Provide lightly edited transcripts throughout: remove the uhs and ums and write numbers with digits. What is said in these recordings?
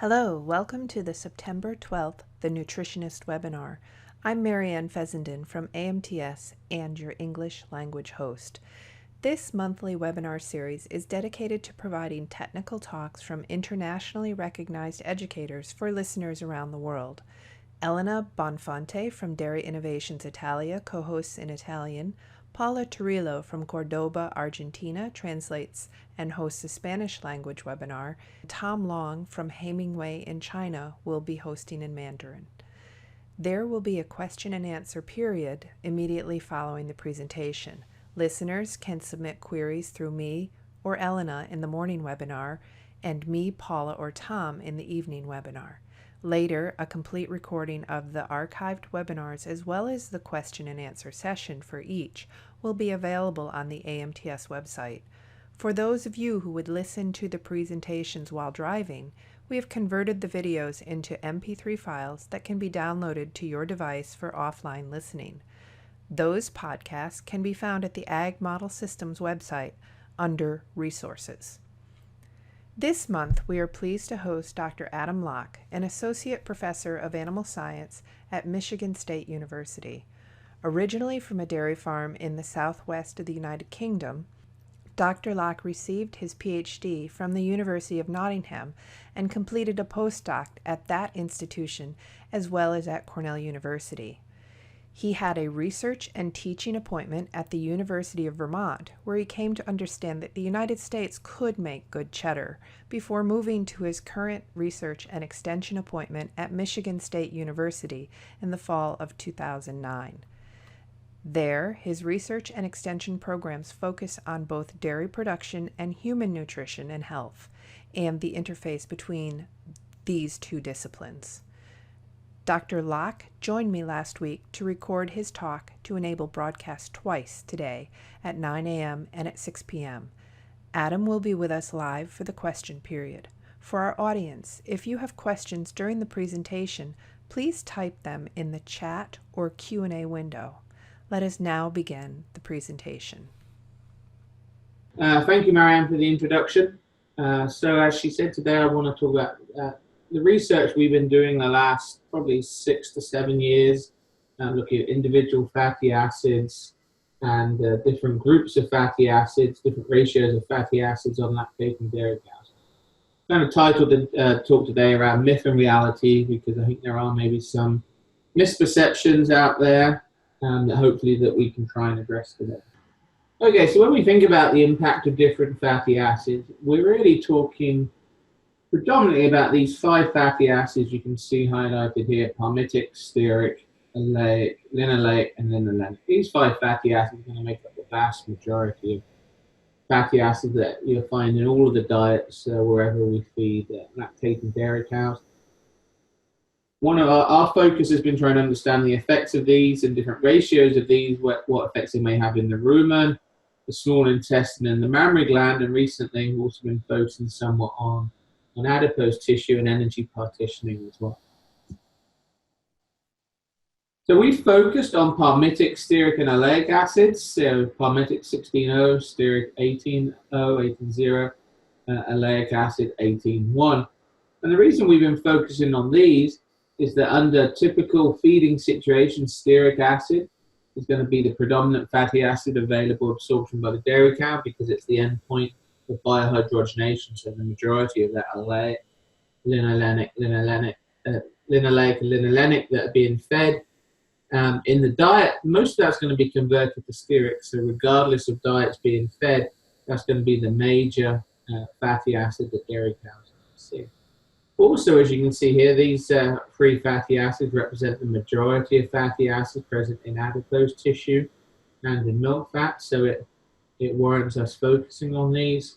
Hello, welcome to the September 12th The Nutritionist webinar. I'm Marianne Fessenden from AMTS and your English language host. This monthly webinar series is dedicated to providing technical talks from internationally recognized educators for listeners around the world. Elena Bonfante from Dairy Innovations Italia co-hosts in Italian. Paula Turillo from Cordoba, Argentina translates and hosts a Spanish language webinar. Tom Long from Hemingway in China will be hosting in Mandarin. There will be a question and answer period immediately following the presentation. Listeners can submit queries through me or Elena in the morning webinar and me, Paula, or Tom in the evening webinar. Later, a complete recording of the archived webinars as well as the question and answer session for each will be available on the AMTS website. For those of you who would listen to the presentations while driving, we have converted the videos into MP3 files that can be downloaded to your device for offline listening. Those podcasts can be found at the Ag Model Systems website under Resources. This month, we are pleased to host Dr. Adam Locke, an Associate Professor of Animal Science at Michigan State University. Originally from a dairy farm in the southwest of the United Kingdom, Dr. Locke received his PhD from the University of Nottingham and completed a postdoc at that institution as well as at Cornell University. He had a research and teaching appointment at the University of Vermont, where he came to understand that the United States could make good cheddar, before moving to his current research and extension appointment at Michigan State University in the fall of 2009. There, his research and extension programs focus on both dairy production and human nutrition and health, and the interface between these two disciplines. Dr. Locke joined me last week to record his talk to enable broadcast twice today at 9 a.m. and at 6 p.m. Adam will be with us live for the question period. For our audience, if you have questions during the presentation, please type them in the chat or Q&A window. Let us now begin the presentation. Thank you, Marianne, for the introduction. So as she said today, I want to talk about the research we've been doing the last probably 6 to 7 years, looking at individual fatty acids and different groups of fatty acids, different ratios of fatty acids on lactating dairy cows. I'm kind of titled the talk today around myth and reality, because I think there are maybe some misperceptions out there that hopefully that we can try and address today. Okay, so when we think about the impact of different fatty acids, we're really talking predominantly about these 5 fatty acids you can see highlighted here: Palmitic, Stearic, Oleic, linoleic, and linolenic. These 5 fatty acids are going to make up the vast majority of fatty acids that you'll find in all of the diets wherever we feed lactating dairy cows. One of our focus has been trying to understand the effects of these and different ratios of these, what effects they may have in the rumen, the small intestine, and the mammary gland. And recently, we've also been focusing somewhat on adipose tissue and energy partitioning as well. So we focused on palmitic, stearic, and oleic acids. So palmitic 16O, stearic 18O, 18O, oleic acid 18.1. And the reason we've been focusing on these is that under typical feeding situations, stearic acid is going to be the predominant fatty acid available absorption by the dairy cow, because it's the end point of biohydrogenation. So the majority of that oleic, linoleic, and linolenic that are being fed in the diet, most of that's going to be converted to stearic. So regardless of diets being fed, that's going to be the major fatty acid that dairy cows see. Also, as you can see here, these 3 fatty acids represent the majority of fatty acids present in adipose tissue and in milk fat, so it warrants us focusing on these.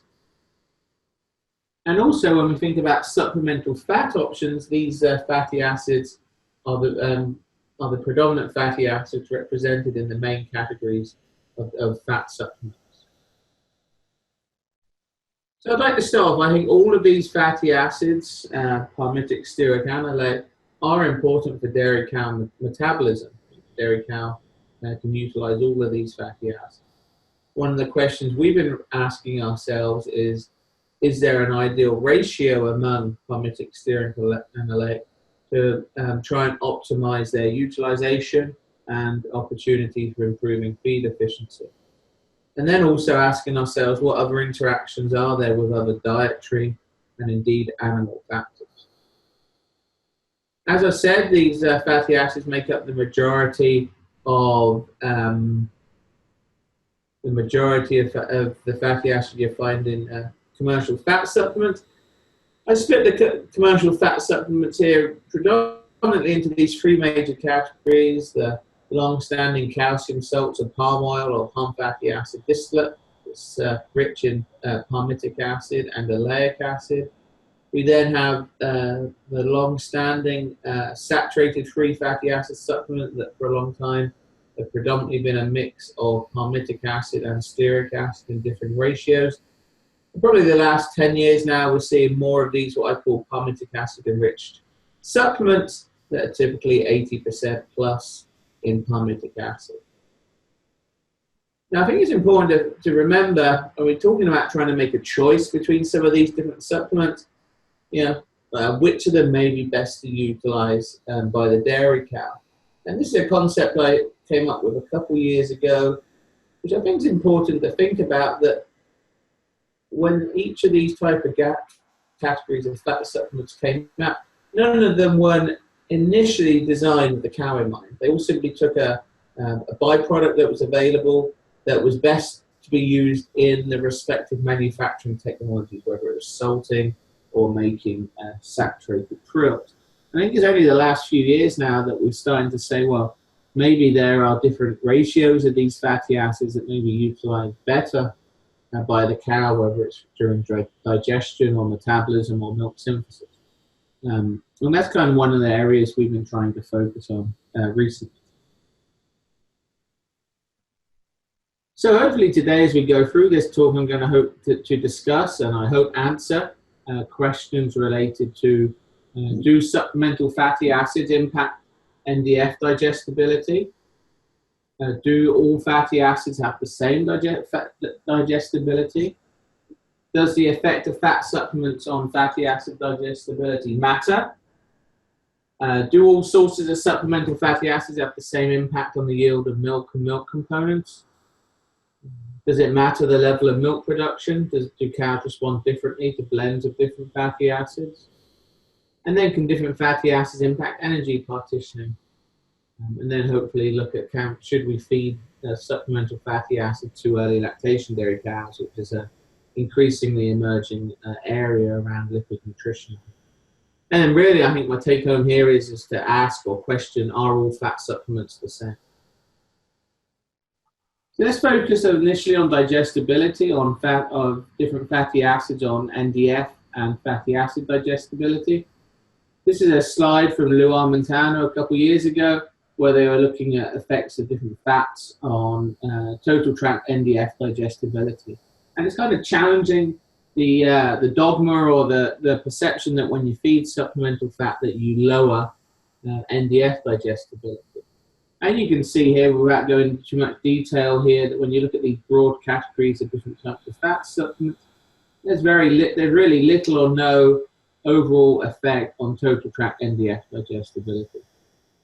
And also, when we think about supplemental fat options, these fatty acids are the predominant fatty acids represented in the main categories of fat supplements. So I'd like to start off. I think all of these fatty acids, palmitic, stearic, and oleic, are important for dairy cow metabolism. Dairy cow can utilize all of these fatty acids. One of the questions we've been asking ourselves is, is there an ideal ratio among palmitic, stearic, and oleic to try and optimize their utilization and opportunity for improving feed efficiency. And then also asking ourselves what other interactions are there with other dietary and indeed animal factors. As I said, these fatty acids make up the majority of the fatty acids you find in commercial fat supplements. I split the commercial fat supplements here predominantly into these three major categories: the long-standing calcium salts of palm oil or palm fatty acid distillate. It's rich in palmitic acid and oleic acid. We then have the long-standing saturated free fatty acid supplement that for a long time have predominantly been a mix of palmitic acid and stearic acid in different ratios. Probably the last 10 years now, we're seeing more of these, what I call palmitic acid enriched supplements that are typically 80% plus in palmitic acid. Now, I think it's important to remember, when we're talking about trying to make a choice between some of these different supplements, which of them may be best to utilize by the dairy cow. And this is a concept I came up with a couple of years ago, which I think is important to think about, that when each of these type of categories of fat supplements came out, none of them were initially designed with the cow in mind. They all simply took a byproduct that was available that was best to be used in the respective manufacturing technologies, whether it was salting or making saturated trills. I think it's only the last few years now that we're starting to say, well, maybe there are different ratios of these fatty acids that may be utilized better by the cow, whether it's during digestion or metabolism or milk synthesis. And that's kind of one of the areas we've been trying to focus on recently. So hopefully today, as we go through this talk, I'm going to hope to discuss, and I hope answer, questions related to do supplemental fatty acids impact NDF digestibility? Do all fatty acids have the same digestibility? Does the effect of fat supplements on fatty acid digestibility matter? Do all sources of supplemental fatty acids have the same impact on the yield of milk and milk components? Does it matter the level of milk production? Do cows respond differently to blends of different fatty acids? And then can different fatty acids impact energy partitioning? And then hopefully look at should we feed supplemental fatty acid to early lactation dairy cows, which is a increasingly emerging area around lipid nutrition. And then really, I think my take home here is to ask or question, are all fat supplements the same? So let's focus initially on digestibility, of different fatty acids on NDF and fatty acid digestibility. This is a slide from Luan Montano a couple of years ago, where they were looking at effects of different fats on total tract NDF digestibility. And it's kind of challenging the dogma or the perception that when you feed supplemental fat that you lower NDF digestibility. And you can see here, without going into too much detail here, that when you look at these broad categories of different types of fat supplements, there's really little or no overall effect on total tract NDF digestibility.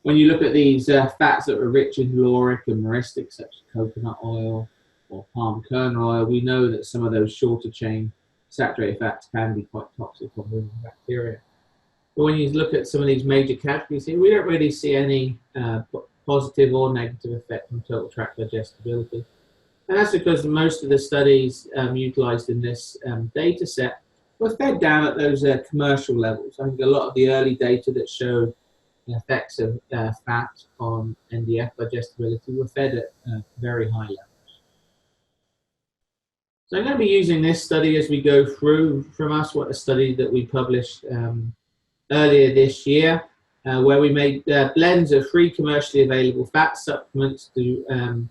When you look at these fats that are rich in lauric and myristic, such as coconut oil or palm kernel oil, we know that some of those shorter chain saturated fats can be quite toxic on rumen bacteria. But when you look at some of these major categories here, we don't really see any positive or negative effect on total tract digestibility. And that's because most of the studies utilized in this data set were fed down at those commercial levels. I think a lot of the early data that showed the effects of fat on NDF digestibility were fed at very high levels. So I'm going to be using this study as we go through from us, what a study that we published earlier this year, where we made blends of 3 commercially available fat supplements to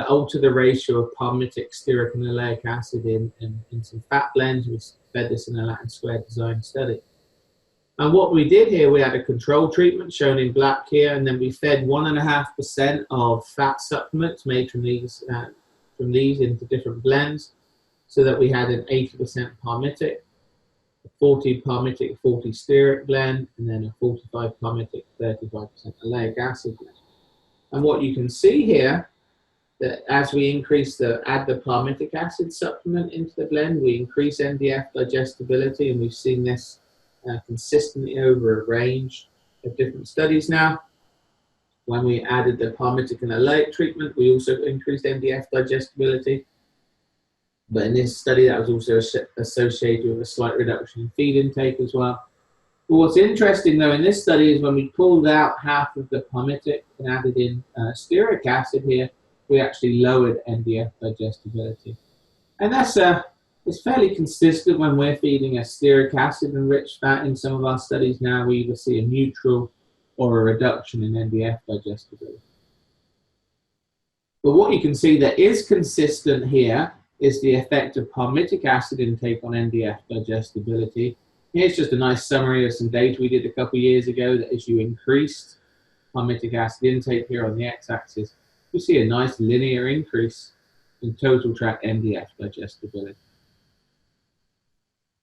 alter the ratio of palmitic, stearic, and oleic acid in some fat blends. We fed this in a Latin square design study. And what we did here, we had a control treatment shown in black here, and then we fed 1.5% of fat supplements made from these into different blends. so that we had an 80% palmitic, a 40 palmitic, 40 stearic blend, and then a 45 palmitic, 35% oleic acid blend. And what you can see here, that as we add the palmitic acid supplement into the blend, we increase NDF digestibility, and we've seen this consistently over a range of different studies now. When we added the palmitic and oleic treatment, we also increased NDF digestibility. But in this study, that was also associated with a slight reduction in feed intake as well. But what's interesting, though, in this study is when we pulled out half of the palmitic and added in stearic acid here, we actually lowered NDF digestibility. And that's it's fairly consistent when we're feeding a stearic acid-enriched fat. In some of our studies now, we either see a neutral or a reduction in NDF digestibility. But what you can see that is consistent here is the effect of palmitic acid intake on NDF digestibility. Here's just a nice summary of some data we did a couple of years ago, that as you increased palmitic acid intake here on the x-axis, you see a nice linear increase in total tract NDF digestibility.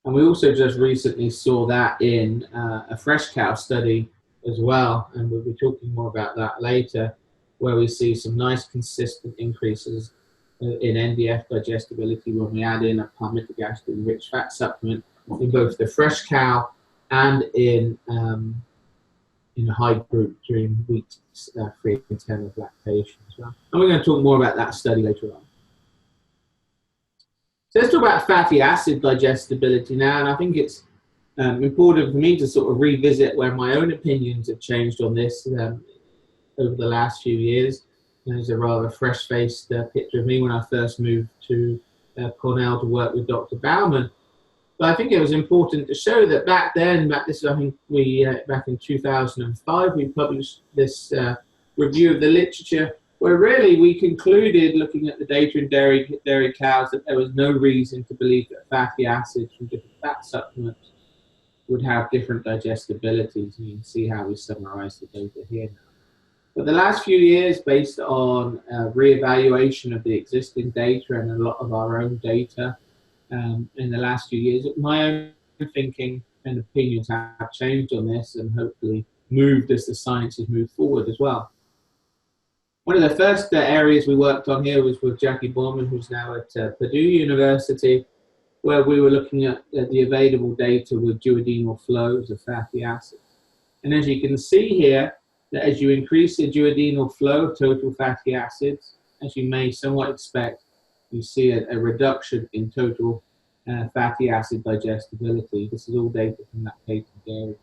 And we also just recently saw that in a fresh cow study as well, and we'll be talking more about that later, where we see some nice consistent increases in NDF digestibility when we add in a palmitic acid-enriched fat supplement in both the fresh cow and in a high group during weeks 3 and 10 of lactation as well. And we're going to talk more about that study later on. So let's talk about fatty acid digestibility now, and I think it's important for me to sort of revisit where my own opinions have changed on this over the last few years. There's a rather fresh-faced picture of me when I first moved to Cornell to work with Dr. Bauman. But I think it was important to show that back then, back in 2005, we published this review of the literature where really we concluded, looking at the data in dairy cows, that there was no reason to believe that fatty acids from different fat supplements would have different digestibilities. And you can see how we summarize the data here now. But the last few years, based on re-evaluation of the existing data and a lot of our own data in the last few years, my own thinking and opinions have changed on this and hopefully moved as the science has moved forward as well. One of the first areas we worked on here was with Jackie Borman, who's now at Purdue University, where we were looking at the available data with duodenal flows of fatty acids. And as you can see here, that as you increase the duodenal flow of total fatty acids, as you may somewhat expect, you see a reduction in total fatty acid digestibility. This is all data from that Lactation dairy.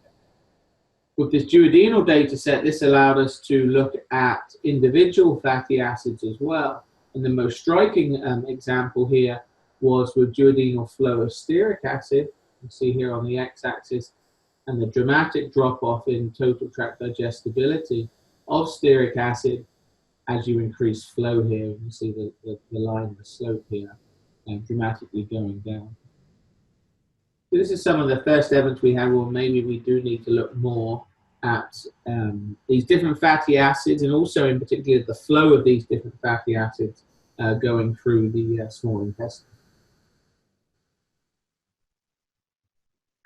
With this duodenal data set, this allowed us to look at individual fatty acids as well. And the most striking example here was with duodenal flow of stearic acid. You see here on the x-axis, and the dramatic drop-off in total tract digestibility of stearic acid as you increase flow here. You can see the line, the slope here, dramatically going down. So this is some of the first evidence we have, well, maybe we do need to look more at these different fatty acids, and also in particular the flow of these different fatty acids going through the small intestine.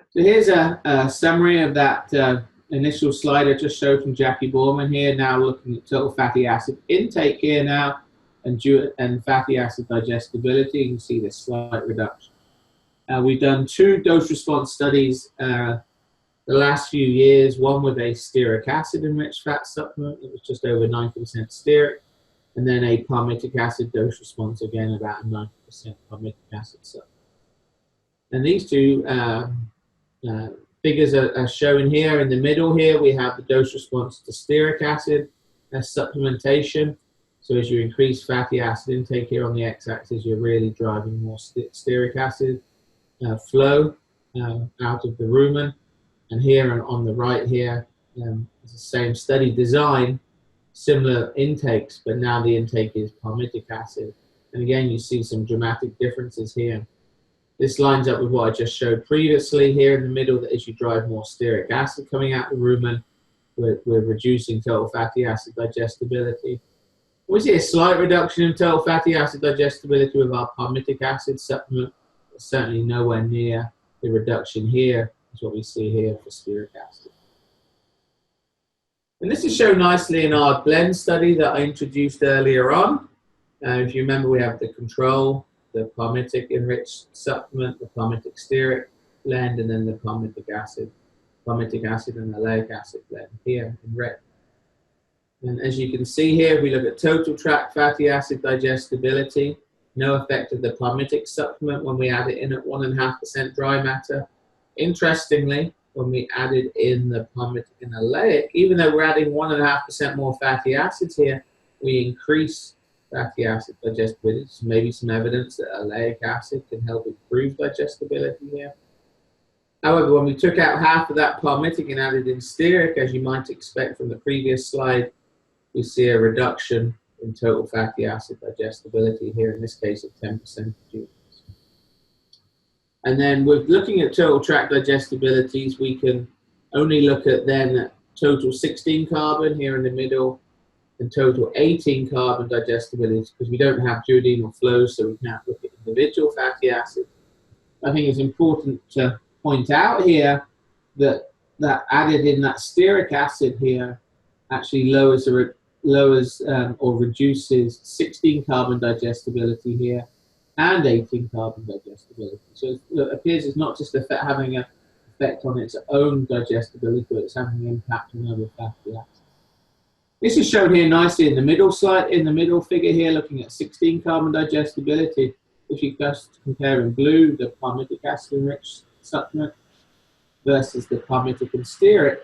So here's a summary of that initial slide I just showed from Jackie Borman here, now looking at total fatty acid intake here now, and fatty acid digestibility. You can see this slight reduction. We've done 2 dose-response studies the last few years, one with a stearic acid-enriched fat supplement that was just over 90% stearic, and then a palmitic acid dose-response, again about 90% palmitic acid supplement. And these 2 figures are shown here. In the middle here, we have the dose response to stearic acid supplementation. So as you increase fatty acid intake here on the x-axis, you're really driving more stearic acid flow out of the rumen. And here on the right here, it's the same study design, similar intakes, but now the intake is palmitic acid. And again, you see some dramatic differences here. This lines up with what I just showed previously here in the middle, that as you drive more stearic acid coming out the rumen, we're reducing total fatty acid digestibility. We see a slight reduction in total fatty acid digestibility with our palmitic acid supplement, but certainly nowhere near the reduction here is what we see here for stearic acid. And this is shown nicely in our blend study that I introduced earlier on. If you remember, we have the control, the palmitic enriched supplement, the palmitic stearic blend, and then the palmitic acid and oleic acid blend here in red. And as you can see here, if we look at total tract fatty acid digestibility, no effect of the palmitic supplement when we add it in at 1.5% dry matter. Interestingly, when we added in the palmitic and oleic, even though we're adding 1.5% more fatty acids here, we increase fatty acid digestibility. So maybe some evidence that oleic acid can help improve digestibility here. However, when we took out half of that palmitic and added in stearic, as you might expect from the previous slide, we see a reduction in total fatty acid digestibility here, in this case of 10% units. And then with looking at total tract digestibilities, we can only look at then total 16 carbon here in the middle and total 18 carbon digestibilities, because we don't have duodenal flows, so we can't look at individual fatty acids. I think it's important to point out here that added in that stearic acid here actually lowers or reduces 16 carbon digestibility here and 18 carbon digestibility. So it appears it's not just having an effect on its own digestibility, but it's having an impact on other fatty acids. This is shown here nicely in the middle slide, in the middle figure here, looking at 16 carbon digestibility. If you just compare in blue the palmitic acid enriched supplement versus the palmitic and stearic,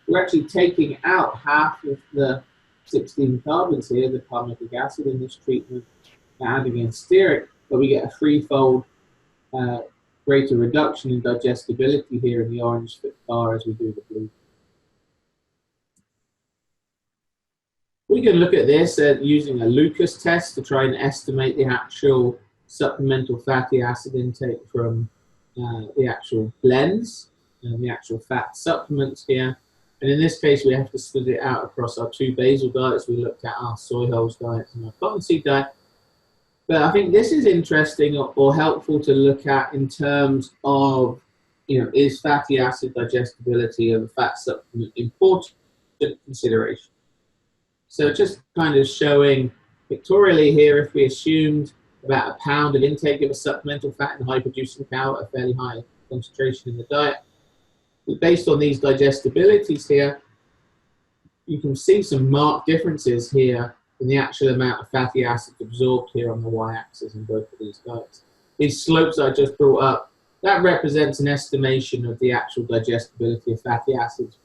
we're actually taking out half of the 16 carbons here, the palmitic acid in this treatment, adding in stearic, but we get a threefold greater reduction in digestibility here in the orange bar as we do the blue. We can look at this using a Lucas test to try and estimate the actual supplemental fatty acid intake from the actual blends and the actual fat supplements here. And in this case, we have to split it out across our two basal diets. We looked at our soy hulls diets and our cottonseed diet. But I think this is interesting or helpful to look at in terms of, is fatty acid digestibility of a fat supplement important consideration? So just kind of showing pictorially here, if we assumed about 1 pound of intake of a supplemental fat in a high-producing cow at a fairly high concentration in the diet, based on these digestibilities here, you can see some marked differences here in the actual amount of fatty acids absorbed here on the y-axis in both of these diets. These slopes I just brought up, that represents an estimation of the actual digestibility of fatty acids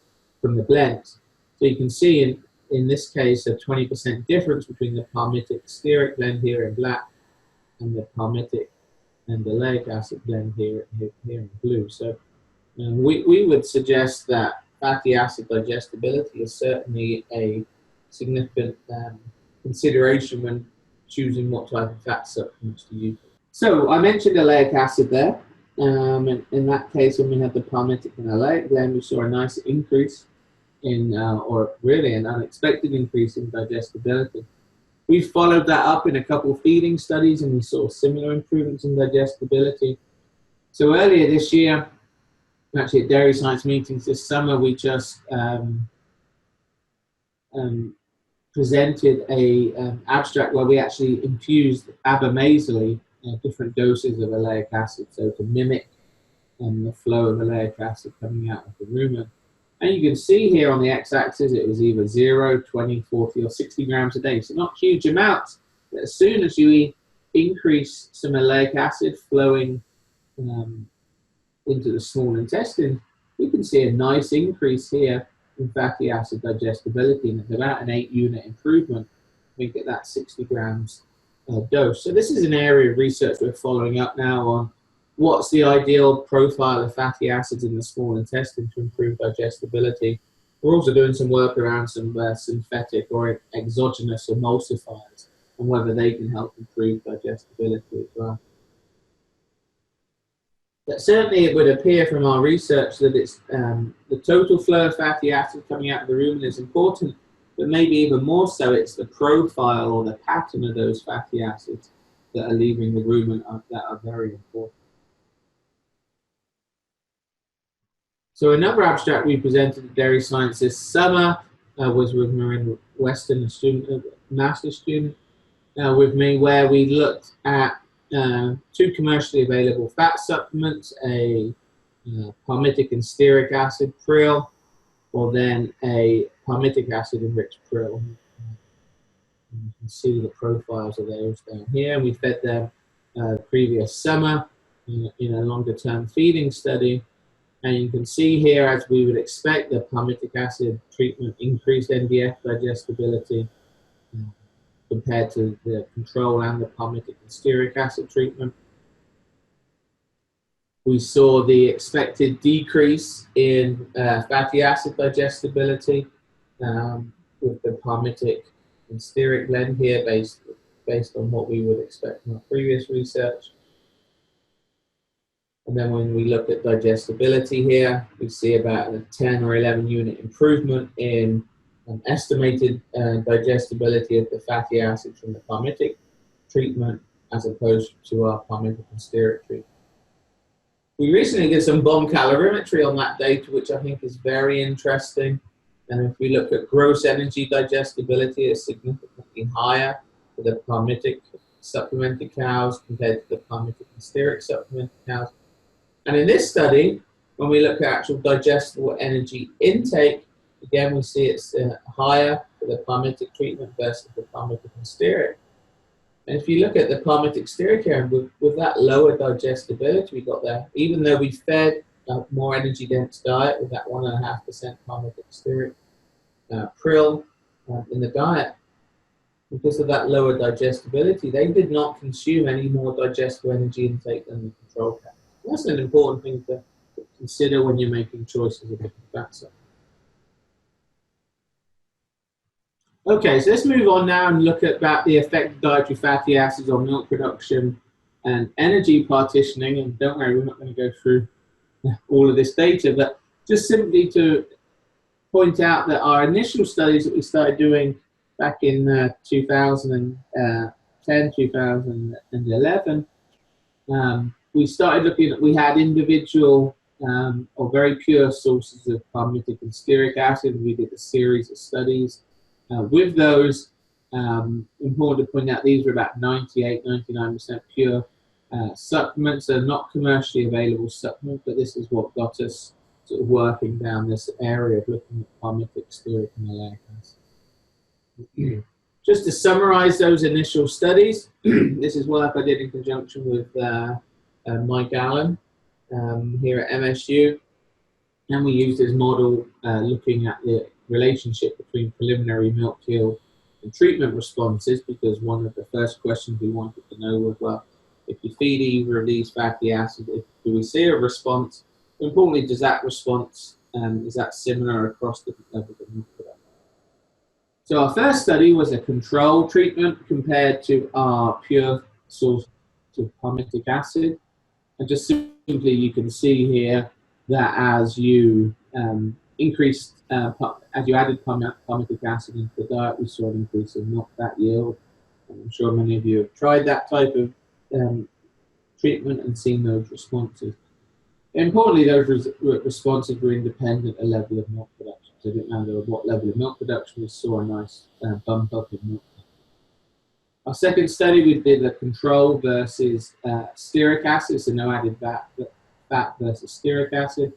from the blends. So you can see in this case a 20% difference between the palmitic stearic blend here in black and the palmitic and the oleic acid blend here in blue. So we would suggest that fatty acid digestibility is certainly a significant consideration when choosing what type of fat supplements to use. So I mentioned oleic acid there. In that case, when we had the palmitic and oleic blend, we saw a nice increase or really an unexpected increase in digestibility. We followed that up in a couple of feeding studies and we saw similar improvements in digestibility. So earlier this year, actually at Dairy Science meetings this summer, we just presented a abstract where we actually infused abamazole different doses of oleic acid, so to mimic the flow of oleic acid coming out of the rumen. And you can see here on the x-axis it was either 0, 20, 40 or 60 grams a day, so not huge amounts, but as soon as you increase some oleic acid flowing into the small intestine, you can see a nice increase here in fatty acid digestibility, and it's about an 8-unit improvement, I think, at that 60 grams dose. So this is an area of research we're following up now on what's the ideal profile of fatty acids in the small intestine to improve digestibility. We're also doing some work around some synthetic or exogenous emulsifiers and whether they can help improve digestibility as well. But certainly it would appear from our research that it's the total flow of fatty acid coming out of the rumen is important, but maybe even more so, it's the profile or the pattern of those fatty acids that are leaving the rumen that are very important. So another abstract we presented at Dairy Science this summer was with Marin Weston, a master's student with me, where we looked at two commercially available fat supplements, a palmitic and stearic acid prill, or then a palmitic acid enriched prill. You can see the profiles of those down here. We fed them previous summer in a longer term feeding study. And you can see here, as we would expect, the palmitic acid treatment increased NDF digestibility compared to the control and the palmitic and stearic acid treatment. We saw the expected decrease in fatty acid digestibility with the palmitic and stearic blend here based on what we would expect from our previous research. And then when we look at digestibility here, we see about a 10 or 11 unit improvement in estimated digestibility of the fatty acids from the palmitic treatment as opposed to our palmitic and stearic treatment. We recently did some bomb calorimetry on that data, which I think is very interesting. And if we look at gross energy digestibility, it's significantly higher for the palmitic supplemented cows compared to the palmitic and stearic supplemented cows. And in this study, when we look at actual digestible energy intake, again, we see it's higher for the palmitic treatment versus the palmitic and stearic. And if you look at the palmitic stearic area, with that lower digestibility we got there, even though we fed a more energy dense diet with that 1.5% palmitic stearic prill in the diet, because of that lower digestibility, they did not consume any more digestible energy intake than the control cows. That's an important thing to consider when you're making choices of different fat supplements. Okay, so let's move on now and look at the effect of dietary fatty acids on milk production and energy partitioning. And don't worry, we're not going to go through all of this data, but just simply to point out that our initial studies that we started doing back in 2010, 2011, we started looking at, we had individual or very pure sources of palmitic and stearic acid. We did a series of studies with those. Important to point out, these were about 98–99% pure supplements. They're not commercially available supplements, but this is what got us sort of working down this area of looking at palmitic, stearic, and oleic acid. Just to summarize those initial studies, this is work I did in conjunction with Mike Allen here at MSU, and we used his model looking at the relationship between preliminary milk yield and treatment responses, because one of the first questions we wanted to know was, well, if you feed either of these fatty acids, do we see a response? Importantly, does that response, is that similar across different levels of milk production? So our first study was a control treatment compared to our pure source of palmitic acid. And just simply, you can see here that as you as you added palmitic acid into the diet, we saw an increase in milk fat yield. And I'm sure many of you have tried that type of treatment and seen those responses. Importantly, those responses were independent of level of milk production. So it didn't matter what level of milk production, we saw a nice bump up in milk. Our second study, we did a control versus stearic acid, so no added fat versus stearic acid.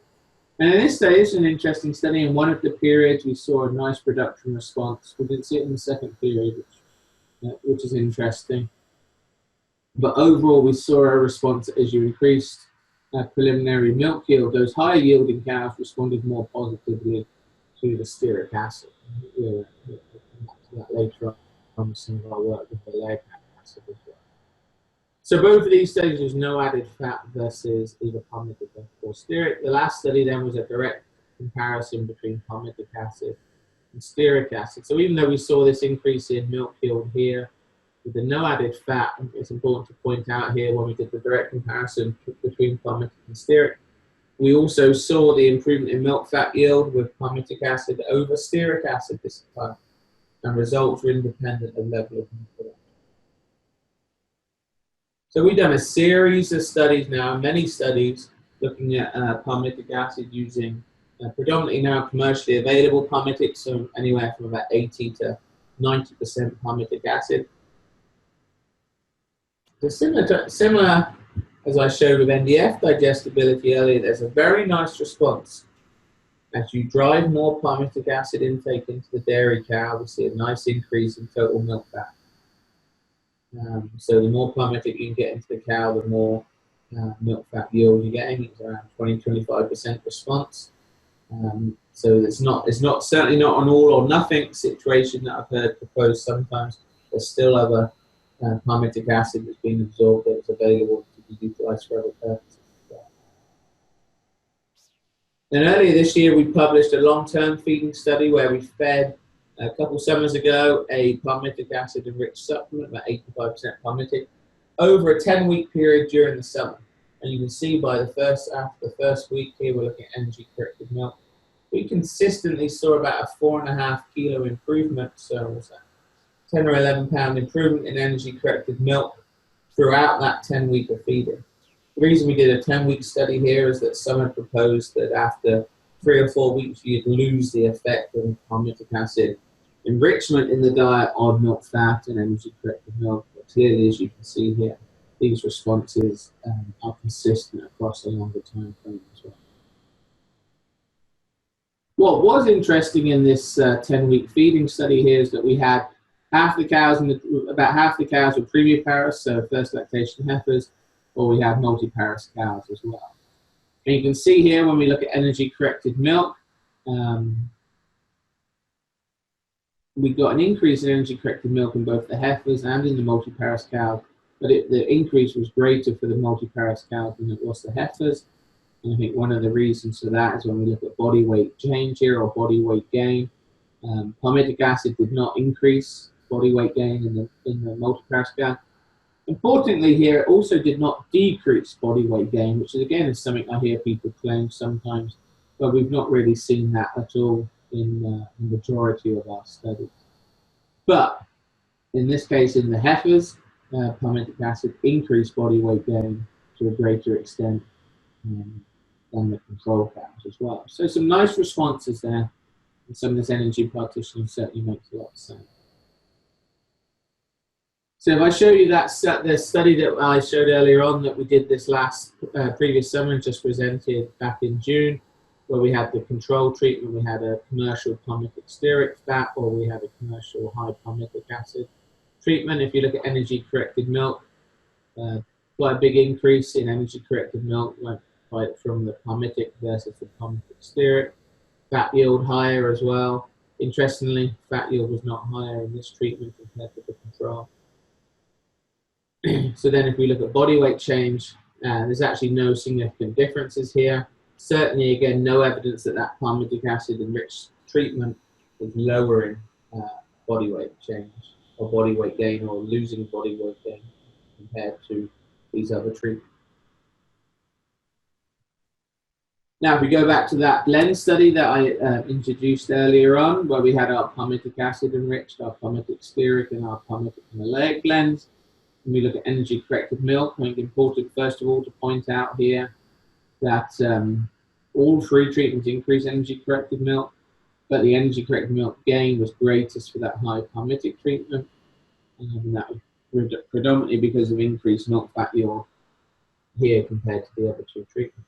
And in this study, it's an interesting study. In one of the periods, we saw a nice production response. We didn't see it in the second period, which is interesting. But overall, we saw a response as you increased preliminary milk yield. Those higher yielding cows responded more positively to the stearic acid. We'll come back to that later on some of our work with the oleic acid as well. So both of these studies, there's no added fat versus either palmitic or stearic. The last study then was a direct comparison between palmitic acid and stearic acid. So even though we saw this increase in milk yield here with the no added fat, it's important to point out here when we did the direct comparison between palmitic and stearic, we also saw the improvement in milk fat yield with palmitic acid over stearic acid this time. and results are independent of level of milk production. So we've done a series of studies now, many studies, looking at palmitic acid using predominantly now commercially available palmitic, so anywhere from about 80 to 90% palmitic acid. So similar as I showed with NDF digestibility earlier, there's a very nice response. As you drive more palmitic acid intake into the dairy cow, we see a nice increase in total milk fat. So the more palmitic you can get into the cow, the more milk fat yield you're getting. It's around 20–25% response. So it's not certainly not an all or nothing situation that I've heard proposed sometimes. There's still other palmitic acid that's being absorbed that's available to be utilized for other purposes. Then earlier this year, we published a long-term feeding study where we fed a couple summers ago a palmitic acid enriched supplement, about 85% palmitic, over a 10-week period during the summer. And you can see by after the first week here, we're looking at energy corrected milk. We consistently saw about a 4.5 kilo improvement, so what's that? 10 or 11 pound improvement in energy corrected milk throughout that 10-week of feeding. The reason we did a 10-week study here is that some had proposed that after 3 or 4 weeks you'd lose the effect of palmitic acid enrichment in the diet on milk fat and energy corrected milk. But clearly, as you can see here, these responses are consistent across a longer time frame as well. What was interesting in this 10-week feeding study here is that we had half the cows, about half the cows were primiparous, so first lactation heifers, or we have multiparous cows as well. And you can see here when we look at energy corrected milk, we got an increase in energy corrected milk in both the heifers and in the multiparous cows, but the increase was greater for the multiparous cows than it was the heifers. And I think one of the reasons for that is when we look at body weight change here, or body weight gain. Palmitic acid did not increase body weight gain in the multiparous cow. Importantly here, it also did not decrease body weight gain, which is, again, is something I hear people claim sometimes, but we've not really seen that at all in the majority of our studies. But in this case, in the heifers, palmitic acid increased body weight gain to a greater extent than the control cows as well. So some nice responses there, and some of this energy partitioning certainly makes a lot of sense. So if I show you that the study that I showed earlier on that we did this previous summer and just presented back in June, where we had the control treatment, we had a commercial palmitic stearic fat, or we had a commercial high palmitic acid treatment. If you look at energy corrected milk, quite a big increase in energy corrected milk, went right from the palmitic versus the palmitic stearic. Fat yield higher as well. Interestingly, fat yield was not higher in this treatment compared to the control. So then if we look at body weight change, there's actually no significant differences here. Certainly, again, no evidence that that palmitic acid enriched treatment is lowering body weight change or body weight gain or losing body weight gain compared to these other treatments. Now, if we go back to that blend study that I introduced earlier on, where we had our palmitic acid enriched, our palmitic stearic, and our palmitic and oleic blends, and we look at energy corrected milk, I think it's important, first of all, to point out here that all 3 treatments increase energy corrected milk, but the energy corrected milk gain was greatest for that high palmitic treatment, and that was predominantly because of increased milk fat yield here compared to the other 2 treatments.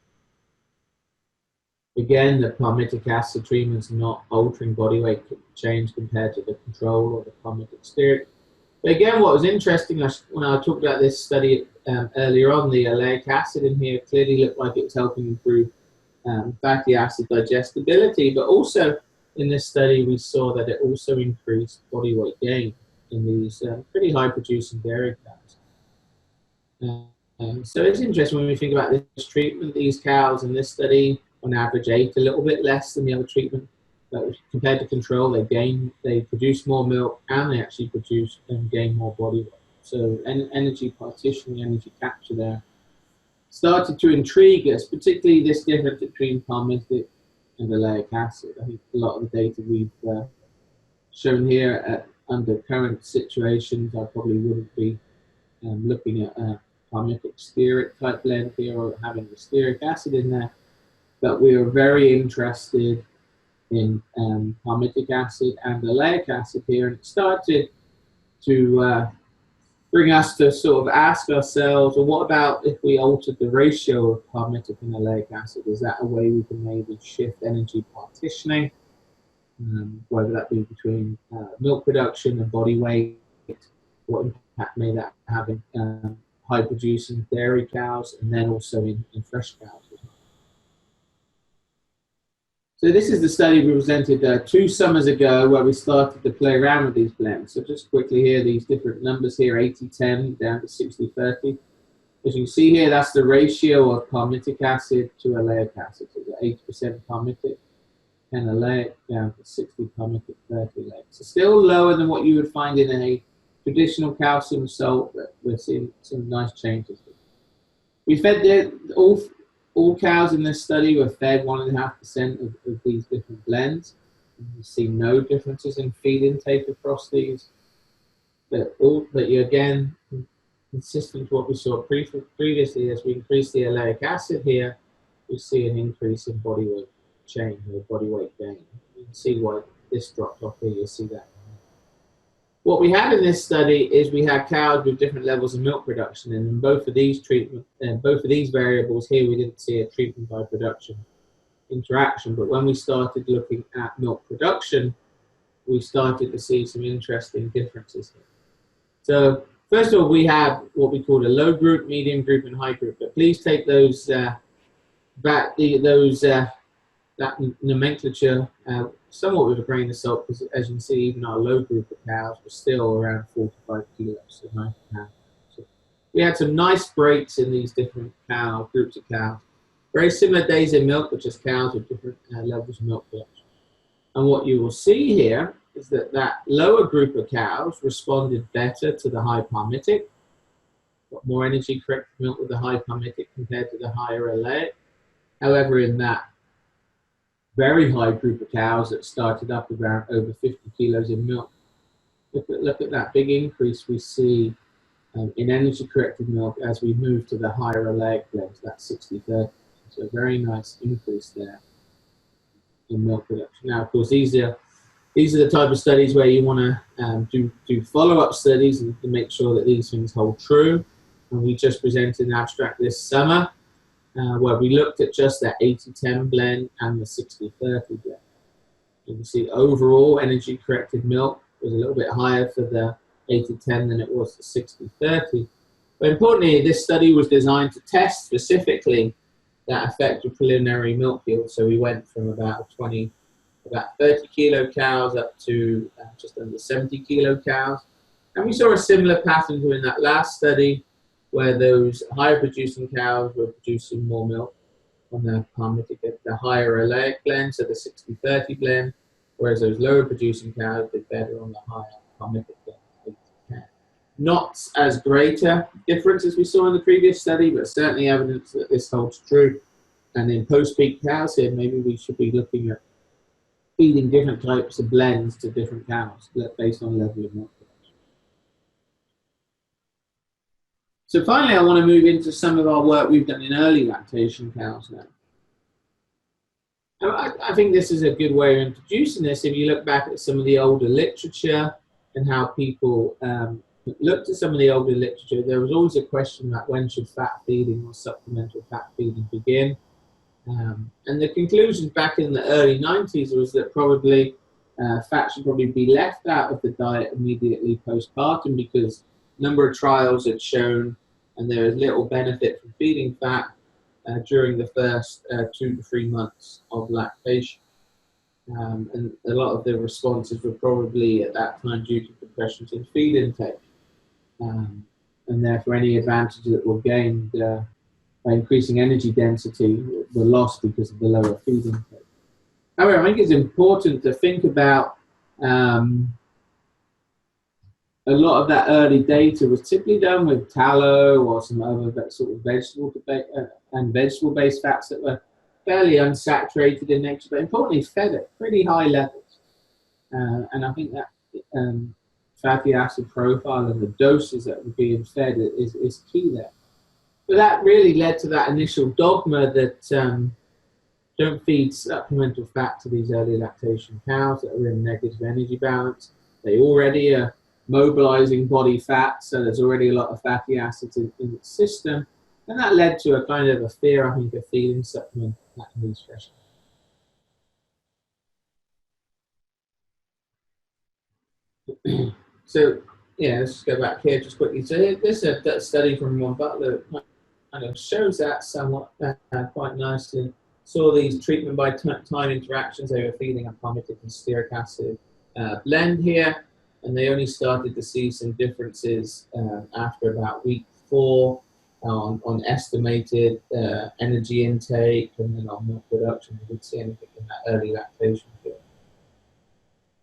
Again, the palmitic acid treatment's not altering body weight change compared to the control or the palmitic stearic. But again, what was interesting, when I talked about this study earlier on, the oleic acid in here clearly looked like it was helping improve fatty acid digestibility, but also in this study we saw that it also increased body weight gain in these pretty high producing dairy cows. So it's interesting when we think about this treatment, these cows in this study on average ate a little bit less than the other treatment, but compared to control, they produced more milk and they actually produced and gained more body weight. So energy partitioning, energy capture there started to intrigue us, particularly this difference between palmitic and oleic acid. I think a lot of the data we've shown here under current situations, I probably wouldn't be looking at a Palmitic Stearic type blend here or having the stearic acid in there, but we are very interested in palmitic acid and oleic acid here, and it started to bring us to sort of ask ourselves, well, what about if we altered the ratio of palmitic and oleic acid? Is that a way we can maybe shift energy partitioning, whether that be between milk production and body weight? What impact may that have in high producing dairy cows and then also in fresh cows? So this is the study we presented 2 summers ago where we started to play around with these blends. So just quickly here, these different numbers here, 80-10 down to 60-30. As you can see here, that's the ratio of palmitic acid to oleic acid. So 80% palmitic and oleic down to 60 palmitic, 30 oleic. So still lower than what you would find in a traditional calcium salt, but we're seeing some nice changes. We fed all cows in this study were fed 1.5% of these different blends. You see no differences in feed intake across these. But you again, consistent with what we saw previously, as we increase the oleic acid here, we see an increase in body weight change or body weight gain. You can see why this dropped off here. You see that. What we had in this study is we had cows with different levels of milk production, and in both of these variables here, we didn't see a treatment by production interaction. But when we started looking at milk production, we started to see some interesting differences here. So first of all, we had what we called a low group, medium group, and high group. But please take those that nomenclature somewhat with a grain of salt, because as you can see, even our low group of cows were still around 45 kilos, so 90 pounds. So we had some nice breaks in these different groups of cows. Very similar days in milk, but just cows with different levels of milk production. And what you will see here is that lower group of cows responded better to the high palmitic, got more energy corrected milk with the high palmitic compared to the higher oleic. However, in that very high group of cows that started up around over 50 kilos in milk, look at that big increase we see in energy corrected milk as we move to the higher oleic blends, that 60-30. So a very nice increase there in milk production. Now, of course, these are the type of studies where you want to do follow-up studies and to make sure that these things hold true. And we just presented an abstract this summer where we looked at just that 80-10 blend and the 60-30 blend. You can see overall energy corrected milk was a little bit higher for the 80-10 than it was the 60-30. But importantly, this study was designed to test specifically that effect of preliminary milk yield. So we went from about 30 kilo cows up to just under 70 kilo cows. And we saw a similar pattern to in that last study, where those higher producing cows were producing more milk on the palmitic, the higher oleic blend, so the 60-30 blend, whereas those lower producing cows did better on the higher palmitic blend, 80-10. Not as great a difference as we saw in the previous study, but certainly evidence that this holds true. And in post-peak cows here, maybe we should be looking at feeding different types of blends to different cows based on level of milk production. So finally, I want to move into some of our work we've done in early lactation cows now. I think this is a good way of introducing this. If you look back at some of the older literature and how people looked at some of the older literature, there was always a question about when should fat feeding or supplemental fat feeding begin. And the conclusion back in the early 90s was that probably fat should probably be left out of the diet immediately postpartum, because a number of trials had shown and there is little benefit from feeding fat during the first 2 to 3 months of lactation. And a lot of the responses were probably at that time due to compressions in feed intake. And therefore any advantages that were gained by increasing energy density were lost because of the lower feed intake. However, I think it's important to think about a lot of that early data was typically done with tallow or some other sort of vegetable-based fats that were fairly unsaturated in nature, but importantly fed at pretty high levels. And I think that fatty acid profile and the doses that were being fed is key there. But that really led to that initial dogma that don't feed supplemental fat to these early lactation cows that are in negative energy balance. They already are mobilizing body fat, so there's already a lot of fatty acids in its system. And that led to a kind of a fear, I think, of feeding supplement fat in these fresh cows. So, yeah, let's just go back here just quickly. So this is a study from Ron Butler that kind of shows that somewhat quite nicely. Saw these treatment by time interactions. They were feeding a palmitic and stearic acid blend here, and they only started to see some differences after about week 4 on estimated energy intake, and then on milk production. We didn't see anything in that early lactation period.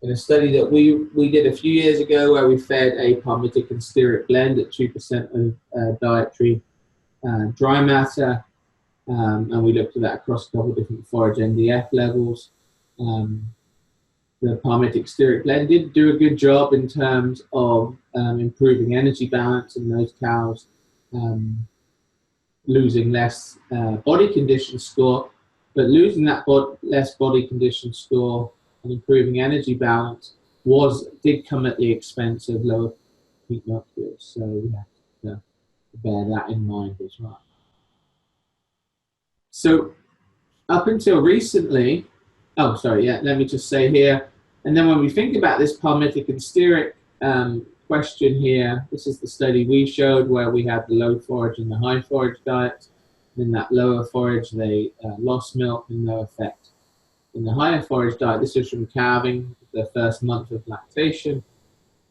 In a study that we did a few years ago, where we fed a palmitic and stearic blend at 2% of dietary dry matter, and we looked at that across a couple of different forage NDF levels. The palmitic stearic blend did do a good job in terms of improving energy balance in those cows, losing less body condition score, but losing that less body condition score and improving energy balance did come at the expense of lower peak milk yields. So we have to bear that in mind as well. So up until recently, let me just say here, and then when we think about this palmitic and stearic question here, this is the study we showed where we had the low forage and the high forage diet. In that lower forage, they lost milk and no effect. In the higher forage diet, this is from calving, the first month of lactation,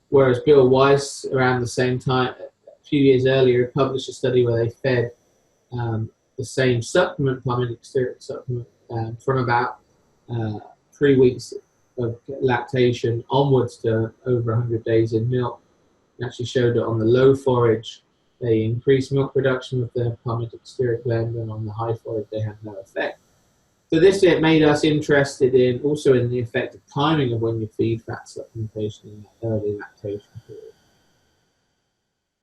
whereas Bill Weiss, around the same time, a few years earlier, published a study where they fed the same supplement, palmitic stearic supplement, from about 3 weeks of lactation onwards to over 100 days in milk. It actually showed that on the low forage, they increased milk production with the palmitic stearic blend, and on the high forage, they had no effect. So this made us interested in also in the effective timing of when you feed fat supplementation in that early lactation period.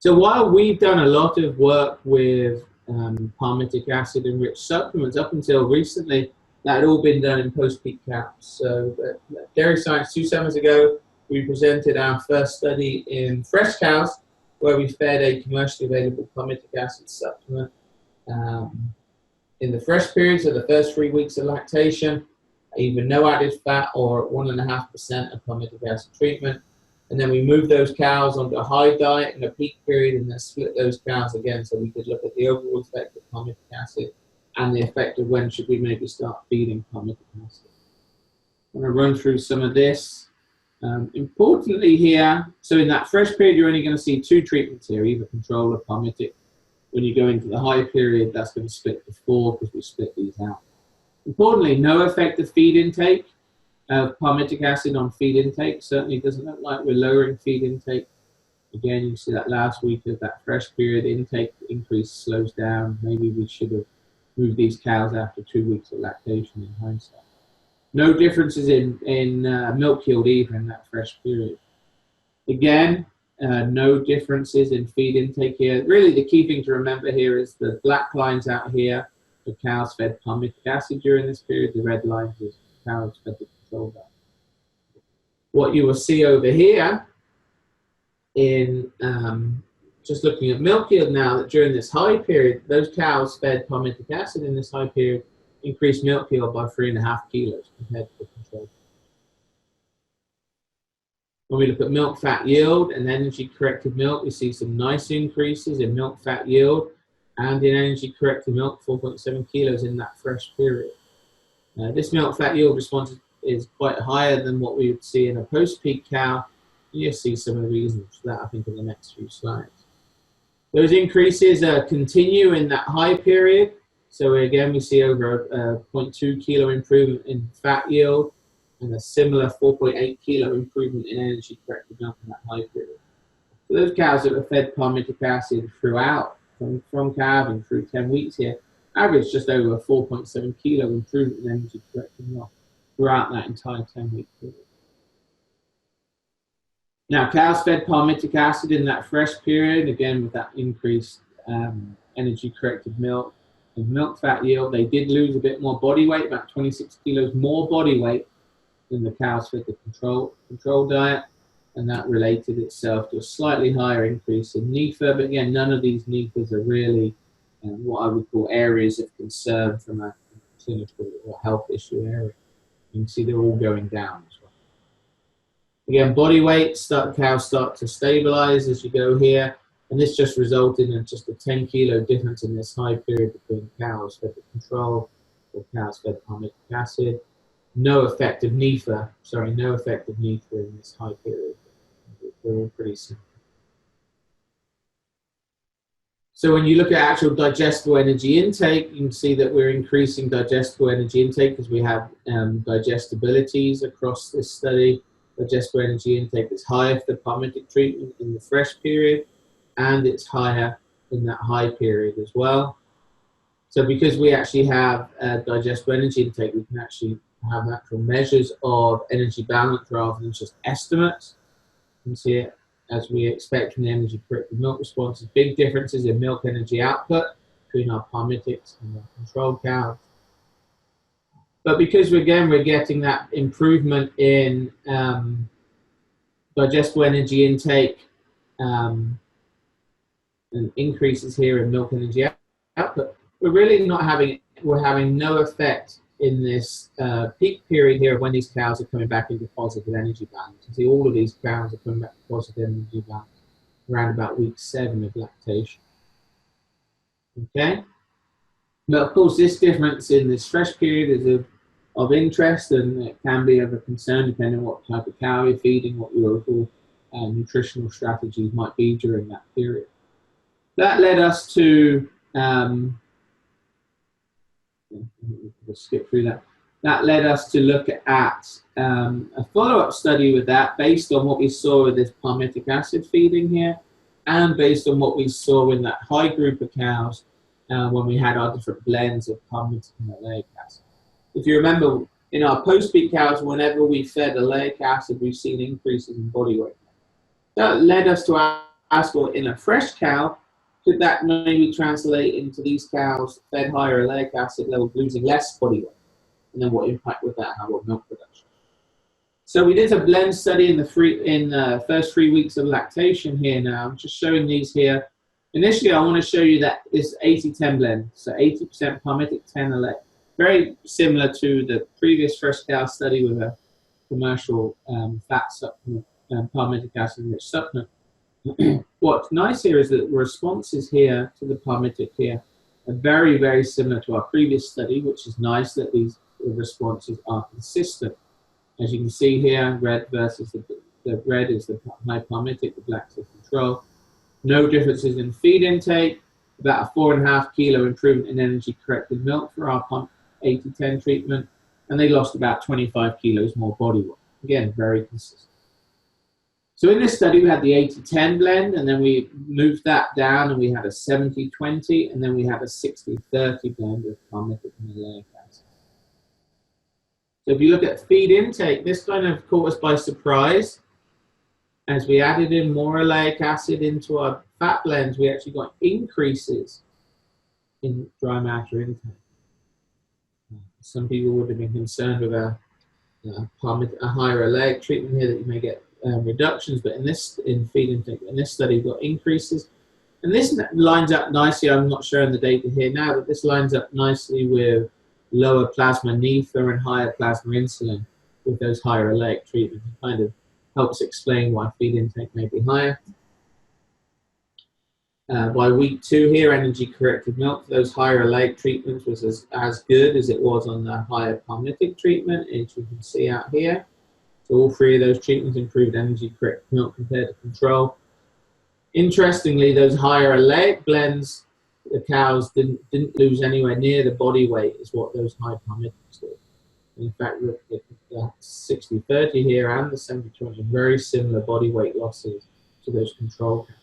So while we've done a lot of work with palmitic acid enriched supplements, up until recently, that had all been done in post-peak cows. So Dairy Science 2 summers ago, we presented our first study in fresh cows, where we fed a commercially available palmitic acid supplement in the fresh period, so the first 3 weeks of lactation, either no added fat or 1.5% of palmitic acid treatment. And then we moved those cows onto a high diet in a peak period, and then split those cows again so we could look at the overall effect of palmitic acid and the effect of when should we maybe start feeding palmitic acid. I'm going to run through some of this. Importantly here, so in that fresh period, you're only going to see 2 treatments here, either control or palmitic. When you go into the high period, that's going to split to 4 because we split these out. Importantly, no effective feed intake of palmitic acid on feed intake. Certainly doesn't look like we're lowering feed intake. Again, you see that last week of that fresh period intake increase slows down. Maybe we should have moved these cows after 2 weeks of lactation in hindsight. No differences in milk yield either in that fresh period. Again, no differences in feed intake here. Really, the key thing to remember here is the black lines out here for cows fed palmitic acid during this period. The red lines is cows fed the control diet. What you will see over here in just looking at milk yield now, that during this high period, those cows fed palmitic acid in this high period increased milk yield by 3.5 kilos compared to the control. When we look at milk fat yield and energy corrected milk, we see some nice increases in milk fat yield and in energy corrected milk, 4.7 kilos in that fresh period. This milk fat yield response is quite higher than what we would see in a post-peak cow. You'll see some of the reasons for that, I think, in the next few slides. Those increases continue in that high period. So again, we see over a 0.2 kilo improvement in fat yield and a similar 4.8 kilo improvement in energy corrected milk in that high period. So those cows that were fed palmitic acid throughout, from calving through 10 weeks here, averaged just over a 4.7 kilo improvement in energy corrected milk throughout that entire 10-week period. Now, cows fed palmitic acid in that fresh period, again with that increased energy-corrected milk and milk fat yield, they did lose a bit more body weight, about 26 kilos more body weight than the cows fed the control diet, and that related itself to a slightly higher increase in NEFA. But again, none of these NEFAs are really what I would call areas of concern from a clinical or health issue area. You can see they're all going down as well. Again, body weight, cows start to stabilize as you go here, and this just resulted in just a 10 kilo difference in this high period between cows fed the control or cows fed palmitic acid. No effect of NEFA, no effect of NEFA in this high period. They're all pretty simple. So when you look at actual digestible energy intake, you can see that we're increasing digestible energy intake because we have digestibilities across this study. Digestible energy intake is higher for the palmitic treatment in the fresh period, and it's higher in that high period as well. So because we actually have digestible energy intake, we can actually have actual measures of energy balance rather than just estimates. You can see it as we expect from the energy-corrected milk responses, big differences in milk energy output between our palmitics and our control cows. But because, again, we're getting that improvement in digestible energy intake and increases here in milk energy output, we're having no effect in this peak period here of when these cows are coming back into positive energy balance. You see all of these cows are coming back to positive energy balance around about week 7 of lactation. Okay? But of course, this difference in this fresh period is of interest, and it can be of a concern depending on what type of cow you're feeding, what your overall nutritional strategies might be during that period. That led us to we'll skip through that. That led us to look at a follow-up study with that based on what we saw with this palmitic acid feeding here and based on what we saw in that high group of cows when we had our different blends of palmitic and oleic acid. If you remember, in our post-peak cows, whenever we fed oleic acid, we've seen increases in body weight. That led us to ask, well, in a fresh cow, could that maybe translate into these cows fed higher oleic acid levels losing less body weight? And then what impact would that have on milk production? So we did a blend study in the first 3 weeks of lactation here now. I'm just showing these here. Initially, I want to show you that this 80-10 blend. So 80% palmitic, 10 oleic. Very similar to the previous fresh cow study with a commercial fat supplement, palmitic acid-rich supplement. What's nice here is that the responses here to the palmitic here are very, very similar to our previous study, which is nice that these responses are consistent. As you can see here, red versus the red is the high palmitic, the black is control. No differences in feed intake, about a 4.5 kilo improvement in energy-corrected milk for our 80-10 treatment, and they lost about 25 kilos more body weight. Again, very consistent. So in this study, we had the 80-10 blend, and then we moved that down, and we had a 70-20, and then we had a 60-30 blend of palmitic and oleic acid. So if you look at feed intake, this kind of caught us by surprise. As we added in more oleic acid into our fat blends, we actually got increases in dry matter intake. Some people would have been concerned with a higher oleic treatment here that you may get reductions, but in feed intake, in this study, we've got increases. And this lines up nicely, I'm not showing the data here now, but this lines up nicely with lower plasma NEFA and higher plasma insulin with those higher oleic treatments. It kind of helps explain why feed intake may be higher. By week 2 here, energy-corrected milk for those higher oleic treatments was as good as it was on the higher palmitic treatment, as you can see out here. So all 3 of those treatments improved energy-corrected milk compared to control. Interestingly, those higher oleic blends, the cows didn't lose anywhere near the body weight as what those high palmitics did. In fact, the 60-30 here and the 70-20 very similar body weight losses to those control cows.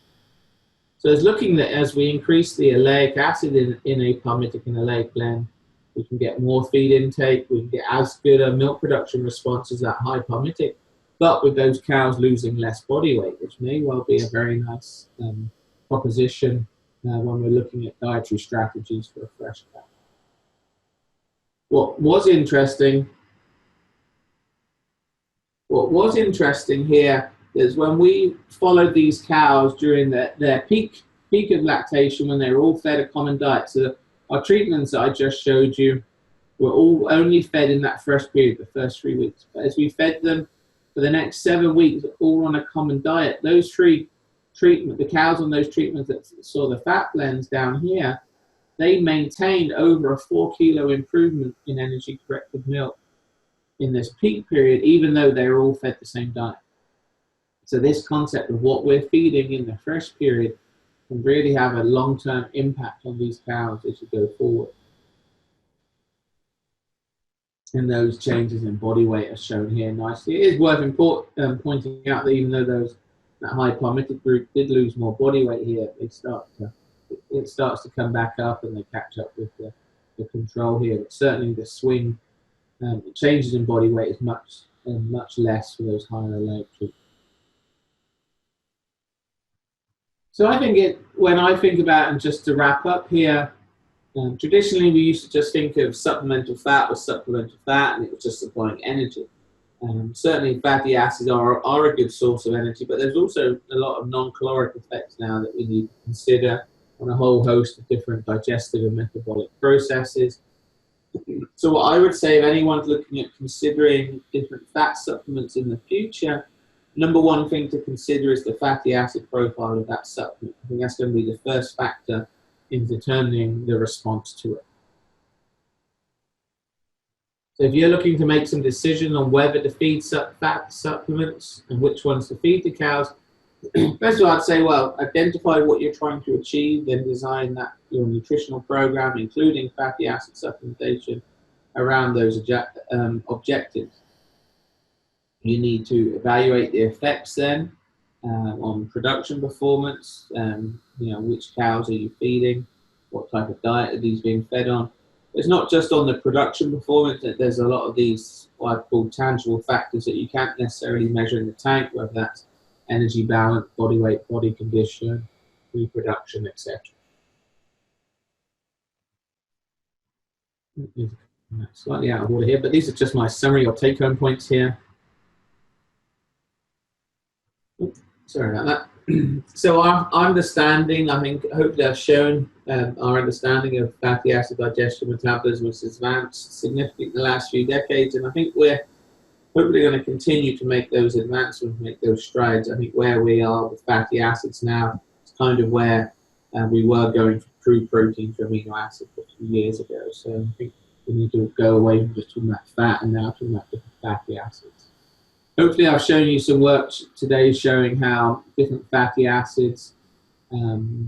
So it's looking that as we increase the oleic acid in a palmitic and oleic blend, we can get more feed intake, we can get as good a milk production response as that high palmitic, but with those cows losing less body weight, which may well be a very nice proposition when we're looking at dietary strategies for a fresh cow. What was interesting here is when we followed these cows during their peak of lactation, when they were all fed a common diet. So our treatments that I just showed you were all only fed in that fresh period, the first 3 weeks. But as we fed them for the next 7 weeks, all on a common diet, those the cows on those treatments that saw the fat blends down here, they maintained over a 4 kilo improvement in energy corrected milk in this peak period, even though they were all fed the same diet. So this concept of what we're feeding in the fresh period can really have a long-term impact on these cows as you go forward. And those changes in body weight are shown here nicely. It is worth pointing out that even though that high Palmitic group did lose more body weight here, it starts to come back up and they catch up with the control here. But certainly the swing, the changes in body weight is much less for those higher Oleic treatments. So I think when I think about, and just to wrap up here, traditionally we used to just think of supplemental fat as supplemental fat, and it was just supplying energy. Certainly fatty acids are a good source of energy, but there's also a lot of non-caloric effects now that we need to consider on a whole host of different digestive and metabolic processes. So what I would say, if anyone's looking at considering different fat supplements in the future, number one thing to consider is the fatty acid profile of that supplement. I think that's going to be the first factor in determining the response to it. So if you're looking to make some decision on whether to feed fat supplements and which ones to feed to cows, first of all, I'd say, well, identify what you're trying to achieve, then design your nutritional program, including fatty acid supplementation, around those objectives. You need to evaluate the effects then on production performance. Which cows are you feeding? What type of diet are these being fed on? It's not just on the production performance. There's a lot of these what I call tangible factors that you can't necessarily measure in the tank, whether that's energy balance, body weight, body condition, reproduction, etc. Slightly out of order here, but these are just my summary or take-home points here. Sorry about that. So our understanding, I think, hopefully I've shown our understanding of fatty acid digestion metabolism has advanced significantly in the last few decades, and I think we're hopefully going to continue to make those advancements, make those strides. I think where we are with fatty acids now is kind of where we were going for crude protein for amino acids a few years ago. So I think we need to go away from just talking about fat and now talking about different fatty acids. Hopefully I've shown you some work today showing how different fatty acids and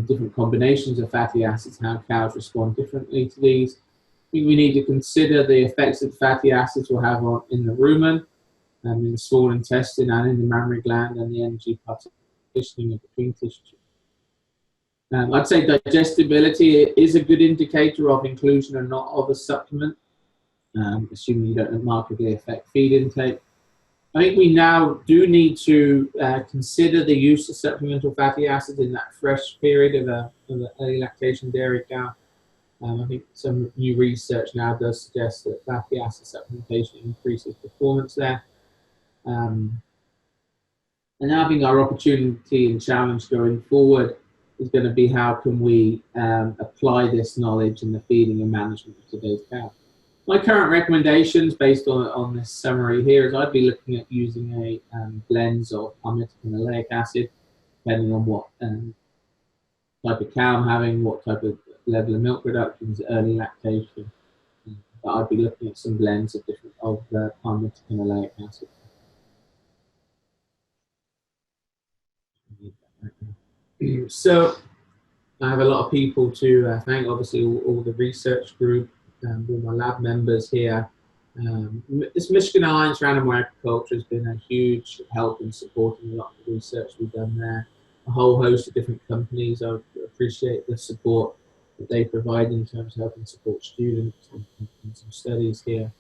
different combinations of fatty acids, how cows respond differently to these. I think we need to consider the effects that fatty acids will have in the rumen, in the small intestine and in the mammary gland, and the energy partitioning in between tissues. I'd say digestibility is a good indicator of inclusion or not of a supplement. Assuming you don't markedly affect feed intake. I think we now do need to consider the use of supplemental fatty acids in that fresh period of an early lactation dairy cow. I think some new research now does suggest that fatty acid supplementation increases performance there. And I think our opportunity and challenge going forward is going to be how can we apply this knowledge in the feeding and management of today's cows. My current recommendations, based on this summary here, is I'd be looking at using a blend of palmitic and oleic acid, depending on what type of cow I'm having, what type of level of milk production, is early lactation. But I'd be looking at some blends of palmitic and oleic acid. So I have a lot of people to thank, obviously all the research group, all my lab members here. This Michigan Alliance for Animal Agriculture has been a huge help in supporting a lot of the research we've done there. A whole host of different companies. I appreciate the support that they provide in terms of helping support students and some studies here.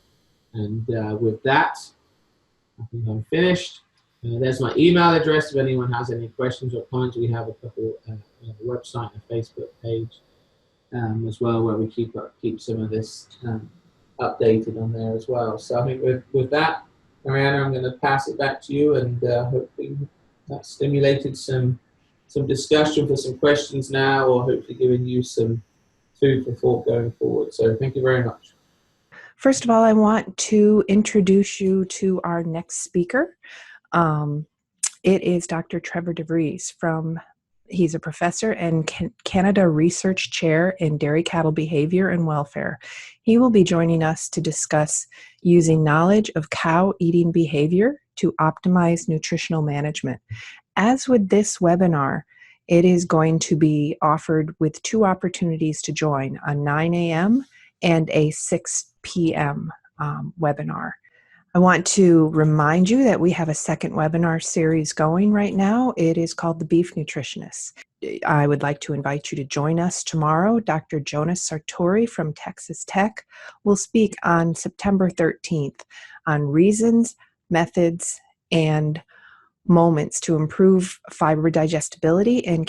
And with that, I think I'm finished. There's my email address if anyone has any questions or comments. We have a couple website and a Facebook page as well, where we keep some of this updated on there as well. So I think with that, Mariana, I'm going to pass it back to you, and hopefully that stimulated some discussion for some questions now, or hopefully giving you some food for thought going forward. So thank you very much. First of all, I want to introduce you to our next speaker. It is Dr. Trevor DeVries he's a professor and Canada Research Chair in Dairy Cattle Behavior and Welfare. He will be joining us to discuss using knowledge of cow eating behavior to optimize nutritional management. As with this webinar, it is going to be offered with 2 opportunities to join, a 9 a.m. and a 6 p.m. Webinar. I want to remind you that we have a second webinar series going right now. It is called The Beef Nutritionist. I would like to invite you to join us tomorrow. Dr. Jonas Sartori from Texas Tech will speak on September 13th on reasons, methods, and moments to improve fiber digestibility in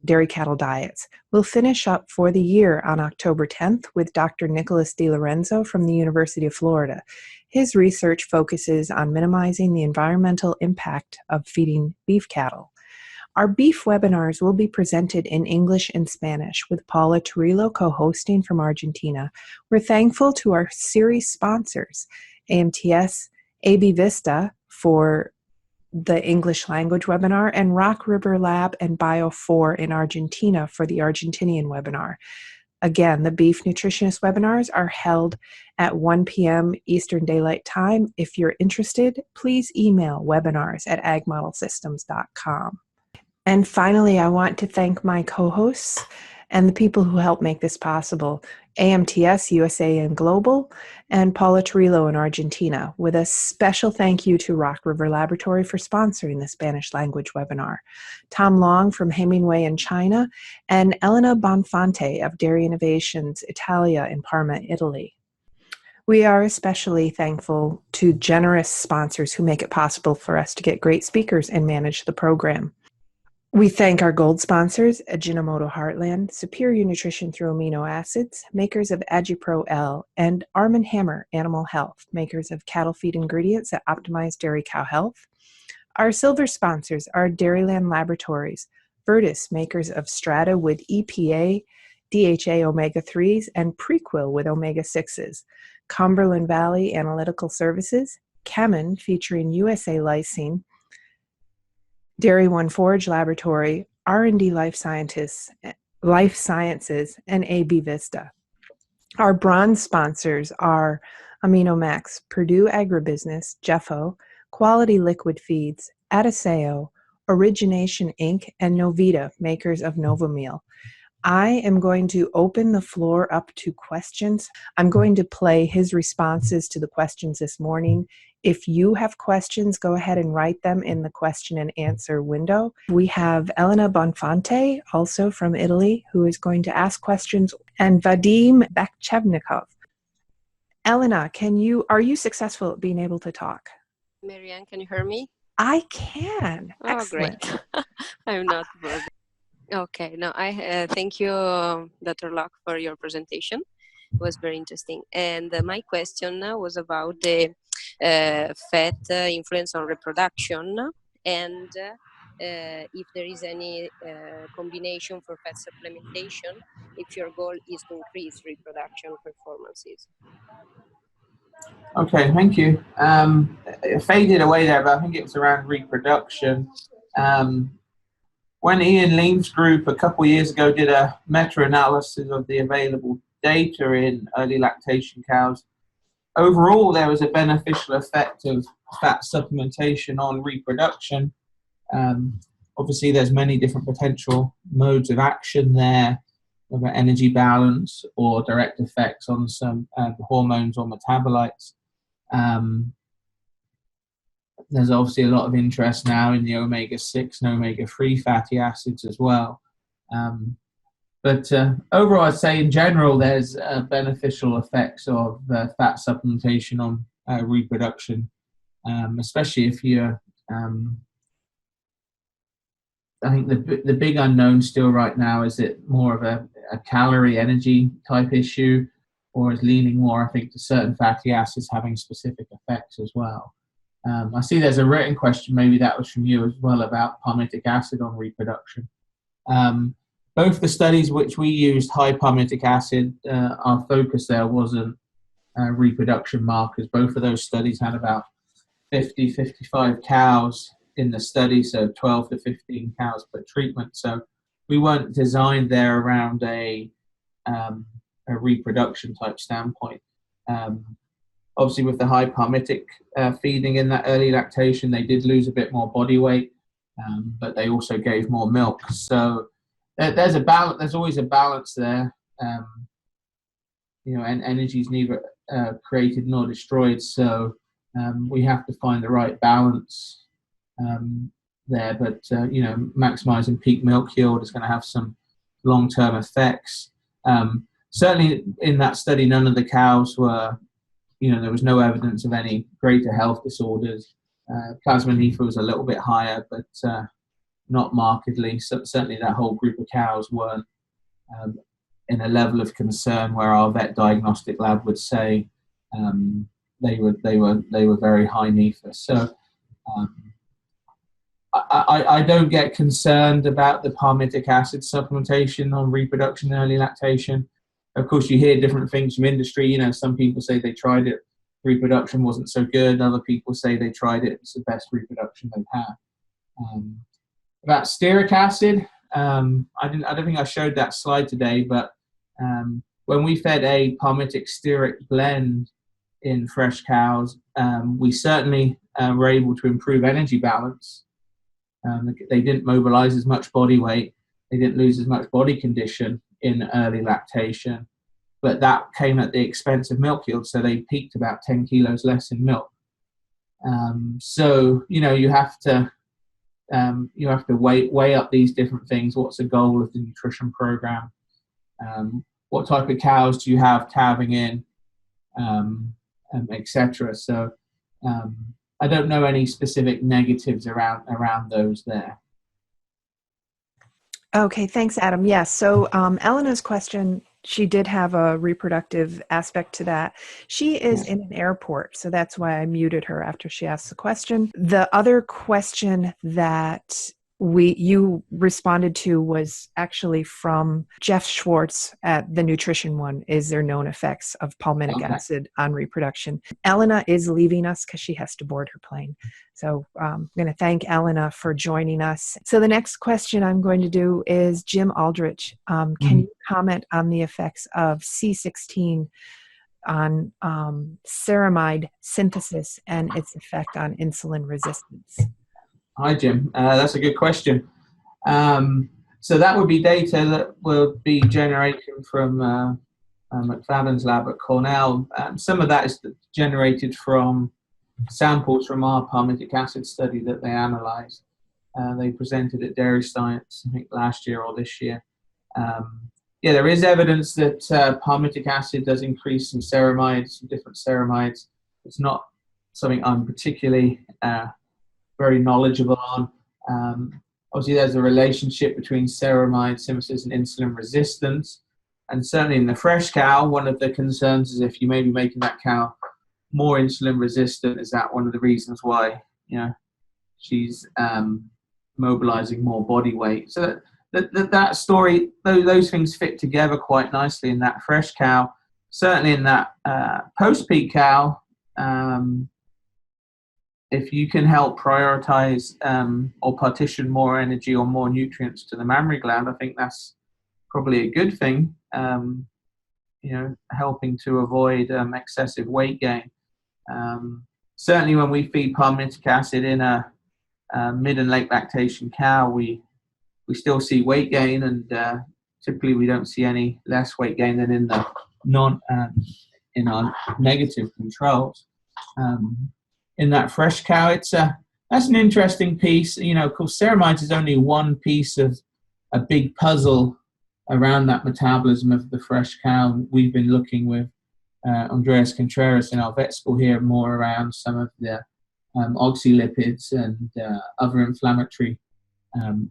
dairy cattle diets. We'll finish up for the year on October 10th with Dr. Nicholas DiLorenzo from the University of Florida. His research focuses on minimizing the environmental impact of feeding beef cattle. Our beef webinars will be presented in English and Spanish, with Paula Turillo co-hosting from Argentina. We're thankful to our series sponsors, AMTS, AB Vista for the English language webinar, and Rock River Lab and Bio4 in Argentina for the Argentinian webinar. Again, the Beef Nutritionist webinars are held at 1 p.m. Eastern Daylight Time. If you're interested, please email webinars@agmodelsystems.com. And finally, I want to thank my co-hosts and the people who helped make this possible, AMTS USA and Global, and Paula Turillo in Argentina, with a special thank you to Rock River Laboratory for sponsoring the Spanish language webinar, Tom Long from Hemingway in China, and Elena Bonfante of Dairy Innovations Italia in Parma, Italy. We are especially thankful to generous sponsors who make it possible for us to get great speakers and manage the program. We thank our gold sponsors, Ajinomoto Heartland, Superior Nutrition Through Amino Acids, makers of AgiPro L, and Arm & Hammer Animal Health, makers of cattle feed ingredients that optimize dairy cow health. Our silver sponsors are Dairyland Laboratories, Virtus, makers of Strata with EPA, DHA omega-3s, and Prequel with omega-6s, Cumberland Valley Analytical Services, Kemin, featuring USA lysine, Dairy One Forage Laboratory, R&D Life Sciences, and AB Vista. Our bronze sponsors are AminoMax, Purdue Agribusiness, Jeffo, Quality Liquid Feeds, Adiseo, Origination Inc., and Novita, makers of Novomeal. I am going to open the floor up to questions. I'm going to play his responses to the questions this morning. If you have questions, go ahead and write them in the question and answer window. We have Elena Bonfante, also from Italy, who is going to ask questions, and Vadim Bakchevnikov. Elena, are you successful at being able to talk? Marianne, can you hear me? I can. Oh, Excellent. great. I'm not verbal. Okay, no, I thank you, Dr. Locke, for your presentation. It was very interesting. And my question was about the fat influence on reproduction, and if there is any combination for fat supplementation if your goal is to increase reproduction performances. Okay, thank you. It faded away there, but I think it was around reproduction. When Ian Lean's group a couple of years ago did a meta-analysis of the available data in early lactation cows, overall there was a beneficial effect of fat supplementation on reproduction. Obviously there's many different potential modes of action there, whether energy balance or direct effects on some hormones or metabolites. There's obviously a lot of interest now in the omega-6 and omega-3 fatty acids as well. But overall, I'd say in general, there's beneficial effects of fat supplementation on reproduction. especially if you're, I think the big unknown still right now, is it more of a calorie energy type issue, or is leaning more, I think, to certain fatty acids having specific effects as well. I see there's a written question, maybe that was from you as well, about palmitic acid on reproduction. Both the studies which we used high palmitic acid, our focus there wasn't reproduction markers. Both of those studies had about 50, 55 cows in the study, so 12 to 15 cows per treatment. So we weren't designed there around a reproduction type standpoint. Obviously, with the high palmitic feeding in that early lactation, they did lose a bit more body weight, but they also gave more milk. So there's a balance. There's always a balance there. And energy is neither created nor destroyed. So we have to find the right balance there. But maximizing peak milk yield is going to have some long-term effects. Certainly, in that study, none of the cows were. There was no evidence of any greater health disorders. Plasma nephrine was a little bit higher, but not markedly. So certainly, that whole group of cows weren't in a level of concern where our vet diagnostic lab would say they were very high nephros. So I don't get concerned about the palmitic acid supplementation on reproduction and early lactation. Of course, you hear different things from industry. Some people say they tried it, reproduction wasn't so good. Other people say they tried it, it's the best reproduction they've had. About stearic acid, I don't think I showed that slide today, but when we fed a palmitic stearic blend in fresh cows, we certainly were able to improve energy balance. They didn't mobilize as much body weight. They didn't lose as much body condition in early lactation, but that came at the expense of milk yield. So they peaked about 10 kilos less in milk. So you have to weigh up these different things. What's the goal of the nutrition program? What type of cows do you have calving in, etc. So I don't know any specific negatives around those there. Okay, thanks, Adam. Yes, so Elena's question, she did have a reproductive aspect to that. She is in an airport, so that's why I muted her after she asked the question. The other question that you responded to was actually from Jeff Schwartz at the Nutrition one. Is there known effects of palmitic acid on reproduction? Elena is leaving us because she has to board her plane. So I'm going to thank Elena for joining us. So the next question I'm going to do is Jim Aldrich. Can you comment on the effects of C16 on ceramide synthesis and its effect on insulin resistance? Hi, Jim. That's a good question. So that would be data that will be generated from McFadden's lab at Cornell. Some of that is generated from samples from our palmitic acid study that they analyzed. They presented at Dairy Science, I think, last year or this year. There is evidence that palmitic acid does increase some ceramides, some different ceramides. It's not something I'm particularly very knowledgeable on. Obviously, there's a relationship between ceramide synthesis and insulin resistance. And certainly in the fresh cow, one of the concerns is if you may be making that cow more insulin resistant, is that one of the reasons why she's mobilizing more body weight? So that story, those things fit together quite nicely in that fresh cow. Certainly in that post-peak cow, if you can help prioritize or partition more energy or more nutrients to the mammary gland, I think that's probably a good thing, helping to avoid excessive weight gain. Certainly when we feed palmitic acid in a mid and late lactation cow, we still see weight gain, and typically we don't see any less weight gain than in the in our negative controls. In that fresh cow, that's an interesting piece. Of course, ceramides is only one piece of a big puzzle around that metabolism of the fresh cow. We've been looking with Andreas Contreras in our vet school here more around some of the oxylipids and other inflammatory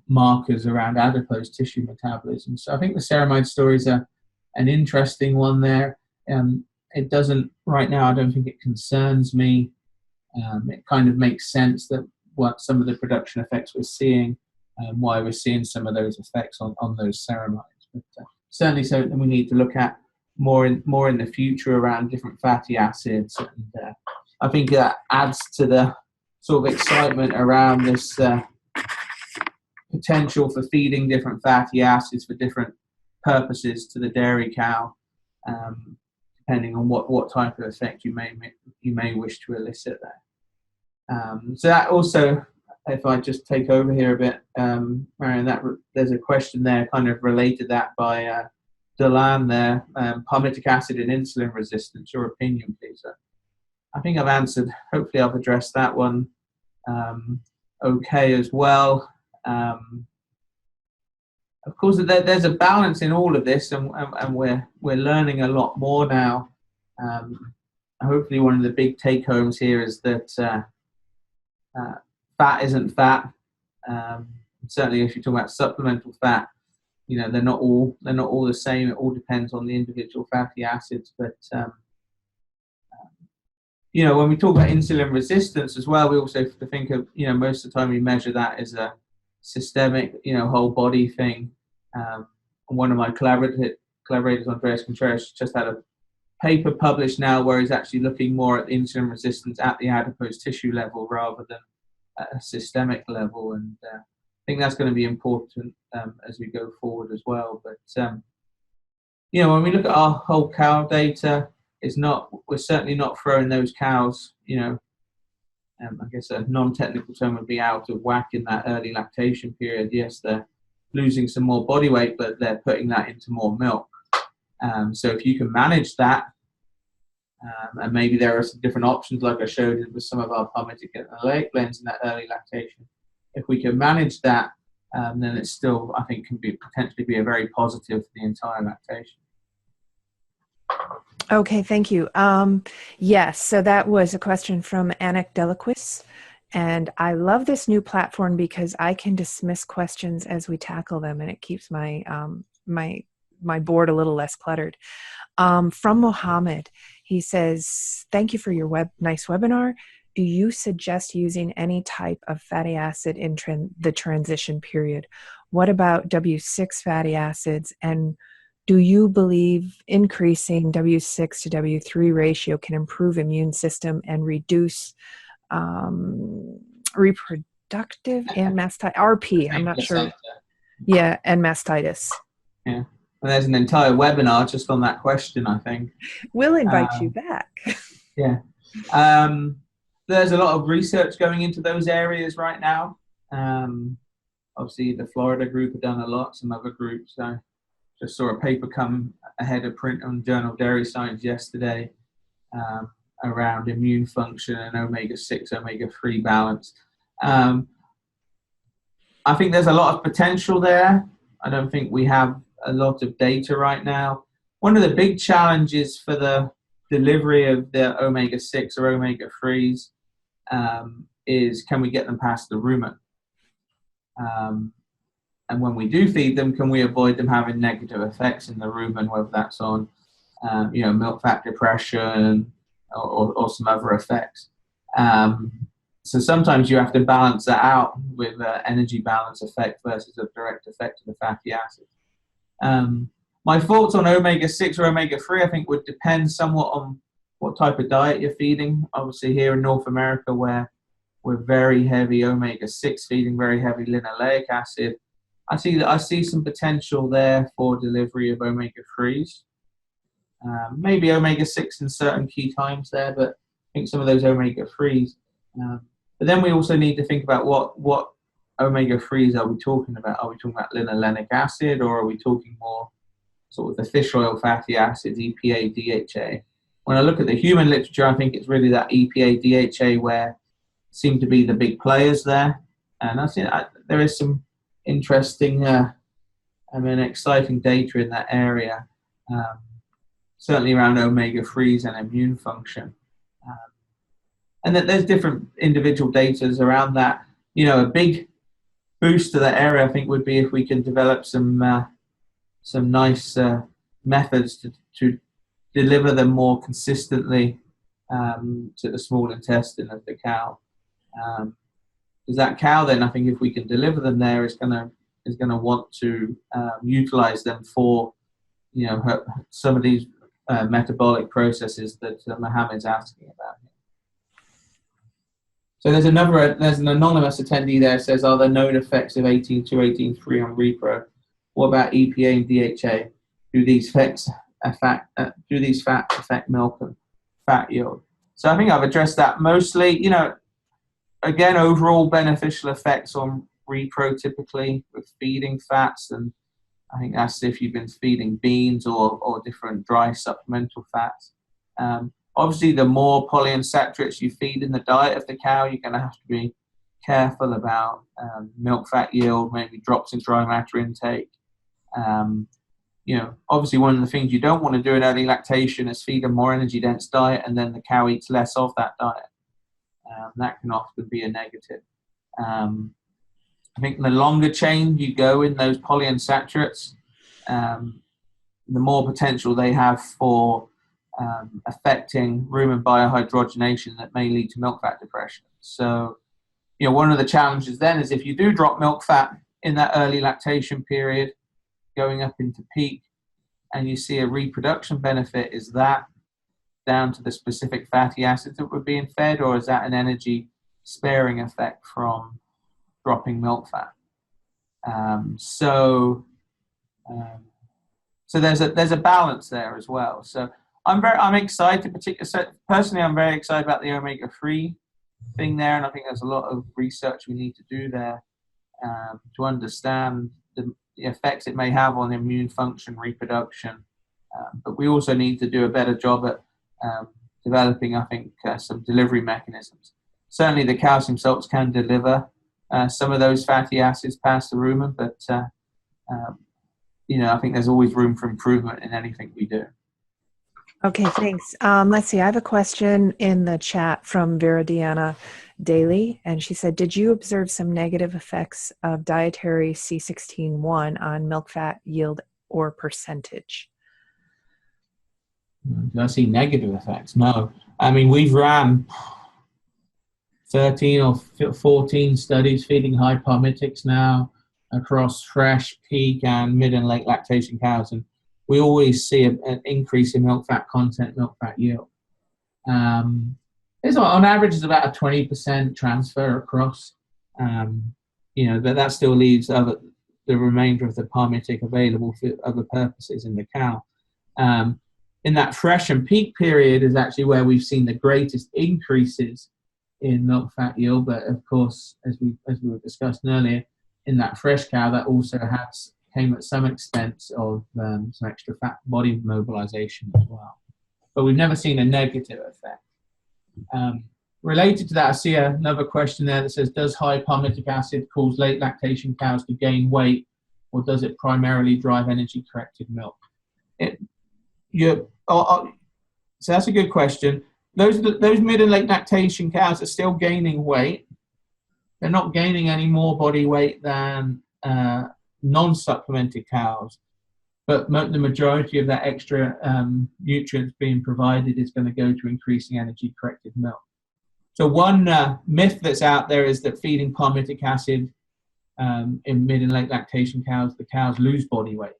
markers around adipose tissue metabolism. So I think the ceramide story is an interesting one there. It doesn't, right now, I don't think it concerns me. It kind of makes sense that what some of the production effects we're seeing, why we're seeing some of those effects on those ceramides. But certainly something we need to look at more in the future around different fatty acids. And I think that adds to the sort of excitement around this potential for feeding different fatty acids for different purposes to the dairy cow, depending on what type of effect you may wish to elicit there. So that also, if I just take over here a bit, Marion, there's a question there kind of related that by Delan there, palmitic acid and insulin resistance, your opinion please. I think I've answered, hopefully I've addressed that one okay as well. Of course, there's a balance in all of this, and we're learning a lot more now. Hopefully, one of the big take homes here is that fat isn't fat. Certainly, if you're talking about supplemental fat, they're not all the same. It all depends on the individual fatty acids. But when we talk about insulin resistance as well, we also have to think of most of the time we measure that as a systemic, whole body thing. One of my collaborators, Andreas Contreras, just had a paper published now where he's actually looking more at insulin resistance at the adipose tissue level rather than at a systemic level, and I think that's going to be important as we go forward as well. But when we look at our whole cow data, we're certainly not throwing those cows, I guess a non-technical term would be out of whack in that early lactation period. Yes, they're losing some more body weight, but they're putting that into more milk. So if you can manage that, and maybe there are some different options like I showed with some of our Palmitic and Oleic blends in that early lactation. If we can manage that, then it still, I think, can potentially be a very positive for the entire lactation. Okay, thank you. Yes, so that was a question from Anik Delaquis. And I love this new platform because I can dismiss questions as we tackle them, and it keeps my my board a little less cluttered. From Mohammed, he says, "Thank you for your nice webinar. Do you suggest using any type of fatty acid in the transition period? What about W6 fatty acids? And do you believe increasing W6 to W3 ratio can improve immune system and reduce reproductive and mastitis, RP, I'm not sure. Yeah, and mastitis." Yeah, well, there's an entire webinar just on that question, I think. We'll invite you back. Yeah. There's a lot of research going into those areas right now. Obviously, the Florida group have done a lot, some other groups. I just saw a paper come ahead of print on Journal Dairy Science yesterday around immune function and omega-6, omega-3 balance. I think there's a lot of potential there. I don't think we have a lot of data right now. One of the big challenges for the delivery of the omega-6 or omega-3s is, can we get them past the rumen? And when we do feed them, can we avoid them having negative effects in the rumen, whether that's on milk fat depression or some other effects. So sometimes you have to balance that out with energy balance effect versus a direct effect of the fatty acids. My thoughts on omega-6 or omega-3, I think, would depend somewhat on what type of diet you're feeding. Obviously here in North America, where we're very heavy omega-6 feeding, very heavy linoleic acid, I see some potential there for delivery of omega-3s. Maybe omega-6 in certain key times there, but I think some of those omega-3s. But then we also need to think about what omega-3s are we talking about? Are we talking about linolenic acid, or are we talking more sort of the fish oil fatty acids, EPA, DHA? When I look at the human literature, I think it's really that EPA, DHA where seem to be the big players there. And I think there is some interesting, exciting data in that area. Certainly around omega-3s and immune function. And that there's different individual data around that. You know, a big boost to that area, I think, would be if we can develop some nice methods to deliver them more consistently to the small intestine of the cow. Because that cow, then, I think, if we can deliver them there, is gonna want to utilize them for, you know, some of these metabolic processes that Mohammed's asking about. So there's an anonymous attendee there says, are there known effects of 18.2, 18.3 on repro? What about EPA and DHA? Do these fats affect milk and fat yield? So I think I've addressed that mostly. You know, again, overall beneficial effects on repro typically with feeding fats, and I think that's if you've been feeding beans or different dry supplemental fats. Obviously, the more polyunsaturates you feed in the diet of the cow, you're going to have to be careful about milk fat yield, maybe drops in dry matter intake. You know, obviously, one of the things you don't want to do in early lactation is feed a more energy-dense diet, and then the cow eats less of that diet. That can often be a negative. I think the longer chain you go in those polyunsaturates, the more potential they have for affecting rumen biohydrogenation that may lead to milk fat depression. So, you know, one of the challenges then is if you do drop milk fat in that early lactation period, going up into peak, and you see a reproduction benefit, is that down to the specific fatty acids that were being fed, or is that an energy sparing effect from dropping milk fat? So there's a balance there as well. So I'm excited, personally, I'm very excited about the omega-3 thing there, and I think there's a lot of research we need to do there to understand the effects it may have on immune function, reproduction. But we also need to do a better job at developing, I think, some delivery mechanisms. Certainly the calcium salts can deliver some of those fatty acids past the rumen, but you know, I think there's always room for improvement in anything we do. Okay, thanks. Let's see. I have a question in the chat from Veridiana Daly, and she said, did you observe some negative effects of dietary C16-1 on milk fat yield or percentage? Do I see negative effects? No. I mean, we've ran 13 or 14 studies feeding high palmitics now across fresh, peak, and mid and late lactation cows, and we always see an increase in milk fat content, milk fat yield. It's on average is about a 20% transfer across. You know, but that still leaves the remainder of the palmitic available for other purposes in the cow. In that fresh and peak period is actually where we've seen the greatest increases in milk fat yield. But of course, as we were discussing earlier, in that fresh cow, that also came at some expense of some extra fat body mobilization as well. But we've never seen a negative effect. Related to that, I see another question there that says, does high palmitic acid cause late lactation cows to gain weight, or does it primarily drive energy-corrected milk? So that's a good question. Those mid and late lactation cows are still gaining weight. They're not gaining any more body weight than non-supplemented cows, but the majority of that extra nutrients being provided is going to go to increasing energy-corrected milk. So one myth that's out there is that feeding palmitic acid in mid and late lactation cows, the cows lose body weight.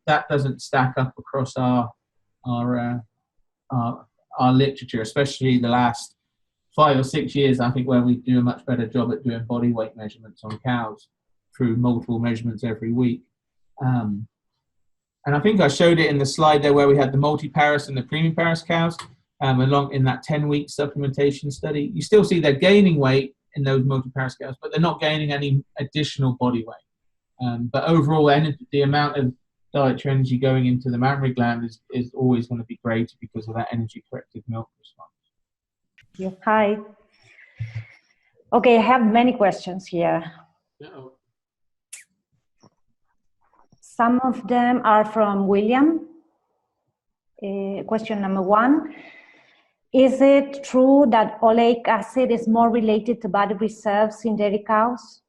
That doesn't stack up across our literature, especially the last 5 or 6 years, I think, where we do a much better job at doing body weight measurements on cows through multiple measurements every week. And I think I showed it in the slide there where we had the multiparas and the premiparas cows along in that 10-week supplementation study. You still see they're gaining weight in those multiparas cows, but they're not gaining any additional body weight. But overall, the amount of dietary energy going into the mammary gland is always going to be greater because of that energy-corrected milk response. Yes, hi. Okay, I have many questions here. Uh-oh. Some of them are from William. Question number 1. Is it true that oleic acid is more related to body reserves in dairy cows?